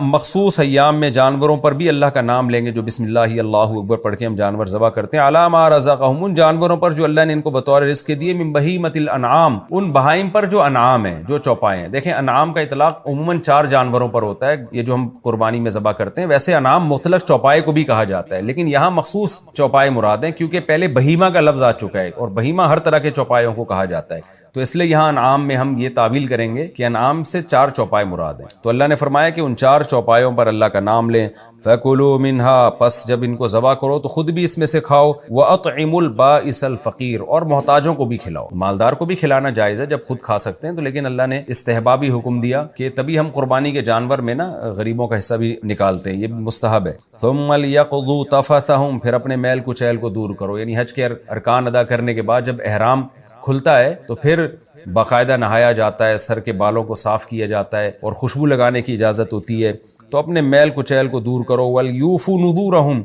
S1: مخصوص ایام میں جانوروں پر بھی اللہ کا نام لیں گے، جو بسم اللہ اللہ اکبر پڑھ کے ہم جانور ذبح کرتے ہیں، علی ما رزقہم، ان جانوروں پر جو اللہ نے ان کو بطور رزق دیے، من بہیمۃ الانعام، ان بہائم پر جو انعام ہیں، جو چوپائے ہیں۔ دیکھیں انعام کا اطلاق عموماً 4 جانوروں پر ہوتا ہے، یہ جو ہم قربانی میں ذبح کرتے ہیں، ویسے انعام مطلق چوپائے کو بھی کہا جاتا ہے، لیکن یہاں مخصوص چوپائے مراد ہیں، کیونکہ پہلے بہیمہ کا لفظ آ چکا ہے اور بہیمہ ہر طرح کے چوپایوں کو کہا جاتا ہے، تو اس لیے یہاں انعام میں ہم یہ تعویل کریں گے کہ انعام سے 4 چوپائے مراد ہیں۔ تو اللہ نے فرمایا کہ ان 4 چوپایوں پر اللہ کا نام لیں، فَكُلُوا مِنْهَا، پس جب ان کو ذبح کرو تو خود بھی اس میں سے کھاؤ، وَأَطْعِمُوا الْبَائِسَ الْفَقِيرَ، اور محتاجوں کو بھی کھلاؤ۔ مالدار کو بھی کھلانا جائز ہے جب خود کھا سکتے ہیں تو، لیکن اللہ نے استحبابی حکم دیا کہ تبھی ہم قربانی کے جانور میں نا غریبوں کا حصہ بھی نکالتے ہیں، یہ مستحب ہے۔ ثُمَّ لْيَقْضُوا تَفَثَهُمْ، پھر اپنے میل کچیل کو دور کرو، یعنی حج کے ارکان ادا کرنے کے بعد جب احرام کھلتا ہے تو پھر باقاعدہ نہایا جاتا ہے، سر کے بالوں کو صاف کیا جاتا ہے اور خوشبو لگانے کی اجازت ہوتی ہے، تو اپنے میل کچیل کو دور کرو، وَلْيُوفُوا نُذُورَهُمْ،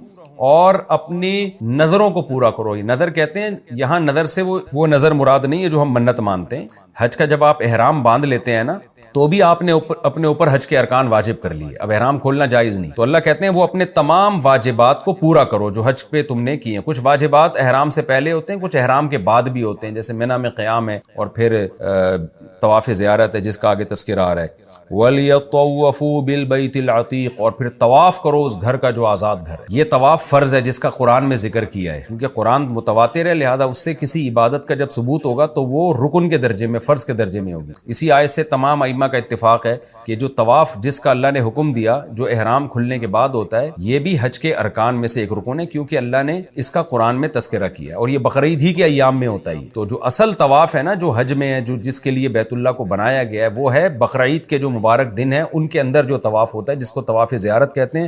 S1: اور اپنی نظروں کو پورا کرو۔ یہ نظر کہتے ہیں، یہاں نظر سے وہ نظر مراد نہیں ہے جو ہم منت مانتے ہیں۔ حج کا جب آپ احرام باندھ لیتے ہیں نا تو بھی آپ نے اپنے اوپر حج کے ارکان واجب کر لیے، اب احرام کھولنا جائز نہیں، تو اللہ کہتے ہیں وہ اپنے تمام واجبات کو پورا کرو جو حج پہ تم نے کیے ہیں۔ کچھ واجبات احرام سے پہلے ہوتے ہیں، کچھ احرام کے بعد بھی ہوتے ہیں، جیسے منی میں قیام ہے اور پھر طواف زیارت ہے جس کا آگے تذکرہ آ رہا ہے۔ وَلْيَطَوَّفُوا بِالْبَيْتِ الْعَتِيقِ، اور پھر طواف کرو اس گھر کا جو آزاد گھر ہے۔ یہ طواف فرض ہے جس کا قرآن میں ذکر کیا ہے، کیونکہ قرآن متواتر ہے، لہذا اس سے کسی عبادت کا جب ثبوت ہوگا تو وہ رکن کے درجے میں، فرض کے درجے میں ہوگی۔ اسی آیت سے تمام ائمہ کا اتفاق ہے کہ جو طواف جس کا اللہ نے حکم دیا جو احرام کھلنے کے بعد ہوتا ہے، یہ بھی حج کے ارکان میں سے ایک رکن ہے، کیونکہ اللہ نے اس کا قرآن میں تذکرہ کیا ہے، اور یہ بقرعید ہی کے ایام میں ہوتا ہے۔ تو جو اصل طواف ہے نا جو حج میں ہے، جو جس کے لیے بیت اللہ کو بنایا گیا ہے، وہ ہے بقرعید کے جو مبارک دن ہیں ان کے اندر جو طواف ہوتا ہے، جس کو طواف زیارت کہتے ہیں۔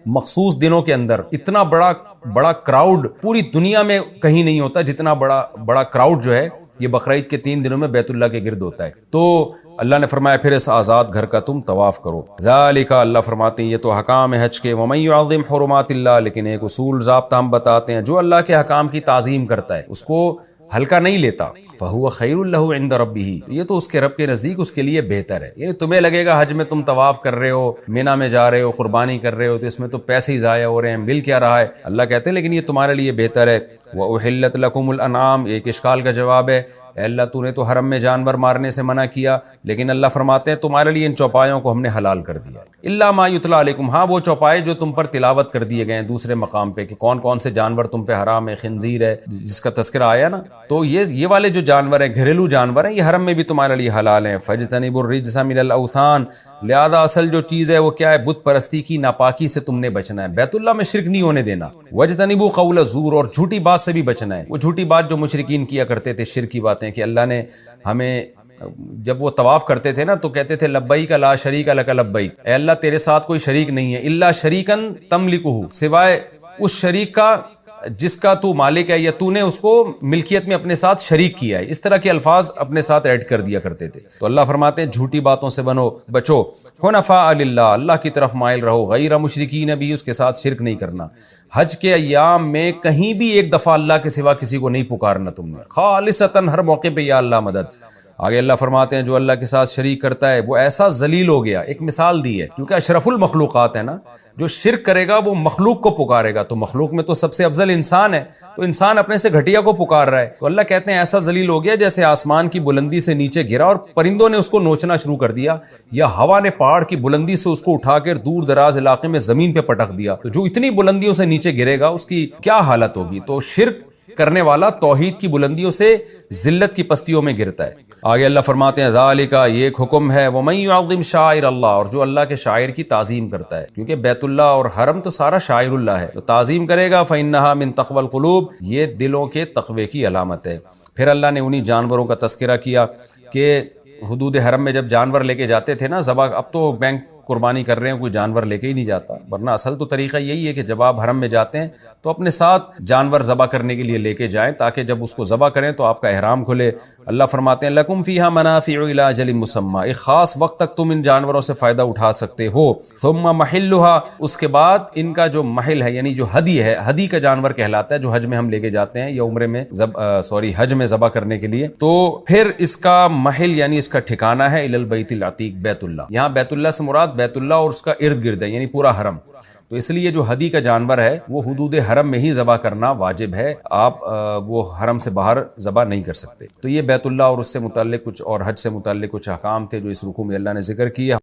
S1: مخصوص دنوں کے اندر اتنا بڑا کراؤڈ پوری دنیا میں کہیں نہیں ہوتا جتنا بڑا کراؤڈ جو ہے یہ بقرعید کے 3 دنوں میں بیت اللہ کے گرد ہوتا ہے۔ تو اللہ نے فرمایا پھر اس آزاد گھر کا تم طواف کرو۔ ذالک، اللہ فرماتے ہیں یہ تو حکام ہے حج کے، ومن یعظم حرمات اللہ، لیکن ایک اصول ضابطہ ہم بتاتے ہیں، جو اللہ کے حکام کی تعظیم کرتا ہے اس کو ہلکا نہیں لیتا، فَهُوَ خَيْرٌ لَهُ عِنْدَ رَبِّهِ، یہ تو اس کے رب کے نزدیک اس کے لیے بہتر ہے۔ یعنی تمہیں لگے گا حج میں تم طواف کر رہے ہو، مینا میں جا رہے ہو، قربانی کر رہے ہو، تو اس میں تو پیسے ہی ضائع ہو رہے ہیں، مل کیا رہا ہے؟ اللہ کہتے ہیں لیکن یہ تمہارے لیے بہتر ہے۔ وَأُحِلَّتْ لَكُمُ الْأَنْعَامُ، ایک اشکال کا جواب ہے، اے اللہ تو نے تو حرم میں جانور مارنے سے منع کیا، لیکن اللہ فرماتے ہیں تمہارے لیے ان چوپایوں کو ہم نے حلال کر دیا، الا ما یتلی علیکم، ہاں وہ چوپائے جو تم پر تلاوت کر دیے گئے ہیں دوسرے مقام پہ کہ کون کون سے جانور تم پہ حرام ہے، خنزیر ہے جس کا تذکرہ آیا نا، تو یہ والے جو جانور ہیں گھریلو جانور ہیں یہ حرم میں بھی تمہارے لیے حلال ہیں۔ فاجتنبوا الرجس من الاوثان، لہذا اصل جو چیز ہے وہ کیا ہے؟ بت پرستی کی ناپاکی سے تم نے بچنا ہے، بیت اللہ میں شرک نہیں ہونے دینا۔ واجتنبوا قول الزور، اور جھوٹی بات سے بھی بچنا ہے، وہ جھوٹی بات جو مشرکین کیا کرتے تھے، شرک کی باتیں، کہ اللہ نے ہمیں جب وہ طواف کرتے تھے نا تو کہتے تھے لبیک لا شریک لک لبیک، اے اللہ تیرے ساتھ کوئی شریک نہیں ہے، الا شریکا تملکہ، سوائے اس شریک کا جس کا تو مالک ہے یا تو نے اس کو ملکیت میں اپنے ساتھ شریک کیا ہے، اس طرح کے الفاظ اپنے ساتھ ایڈ کر دیا کرتے تھے۔ تو اللہ فرماتے ہیں جھوٹی باتوں سے بچو، حنفاء للہ، اللہ کی طرف مائل رہو، غیر مشرکین بھی، اس کے ساتھ شرک نہیں کرنا۔ حج کے ایام میں کہیں بھی ایک دفعہ اللہ کے سوا کسی کو نہیں پکارنا تم نے، خالصتاً ہر موقع پہ یا اللہ مدد۔ آگے اللہ فرماتے ہیں جو اللہ کے ساتھ شریک کرتا ہے وہ ایسا ذلیل ہو گیا، ایک مثال دی ہے کیونکہ اشرف المخلوقات ہے نا، جو شرک کرے گا وہ مخلوق کو پکارے گا، تو مخلوق میں تو سب سے افضل انسان ہے، تو انسان اپنے سے گھٹیا کو پکار رہا ہے، تو اللہ کہتے ہیں ایسا ذلیل ہو گیا جیسے آسمان کی بلندی سے نیچے گرا اور پرندوں نے اس کو نوچنا شروع کر دیا، یا ہوا نے پہاڑ کی بلندی سے اس کو اٹھا کر دور دراز علاقے میں زمین پہ پٹک دیا، تو جو اتنی بلندیوں سے نیچے گرے گا اس کی کیا حالت ہوگی۔ تو شرک کرنے والا توحید کی بلندیوں سے ذلت کی پستیوں میں گرتا ہے۔ آگے اللہ فرماتے ہیں ذالک، یہ ایک حکم ہے، ومن یعظم شعائر اللہ، اور جو اللہ کے شاعر کی تعظیم کرتا ہے، کیونکہ بیت اللہ اور حرم تو سارا شاعر اللہ ہے، تو تعظیم کرے گا فإنہا من تقوی القلوب، یہ دلوں کے تقوی کی علامت ہے۔ پھر اللہ نے انہی جانوروں کا تذکرہ کیا کہ حدود حرم میں جب جانور لے کے جاتے تھے نا ذبح، اب تو بینک قربانی کر رہے ہیں کوئی جانور لے کے ہی نہیں جاتا، ورنہ اصل تو طریقہ یہی ہے کہ جب آپ حرم میں جاتے ہیں تو اپنے ساتھ جانور ذبح کرنے کے لیے لے کے جائیں، تاکہ جب اس کو ذبح کریں تو آپ کا احرام کھلے۔ اللہ فرماتے ہیں لکم فیہا منافع الی اجل مسمی، ایک خاص وقت تک تم ان جانوروں سے فائدہ اٹھا سکتے ہو۔ ثم محلھا، اس کے بعد ان کا جو محل ہے یعنی جو ہدی ہے، ہدی کا جانور کہلاتا ہے جو حج میں ہم لے کے جاتے ہیں یا عمرے میں حج میں ذبح کرنے کے لیے، تو پھر اس کا محل یعنی اس کا ٹھکانہ ہے الی البیت العتیق، بیت اللہ۔ یہاں بیت اللہ سے مراد بیت اللہ اور اس کا ارد گرد ہے یعنی پورا حرم، تو اس لیے جو ہدی کا جانور ہے وہ حدود حرم میں ہی ذبح کرنا واجب ہے، آپ وہ حرم سے باہر ذبح نہیں کر سکتے۔ تو یہ بیت اللہ اور اس سے متعلق کچھ اور حج سے متعلق کچھ احکام تھے جو اس رکوع میں اللہ نے ذکر کیا۔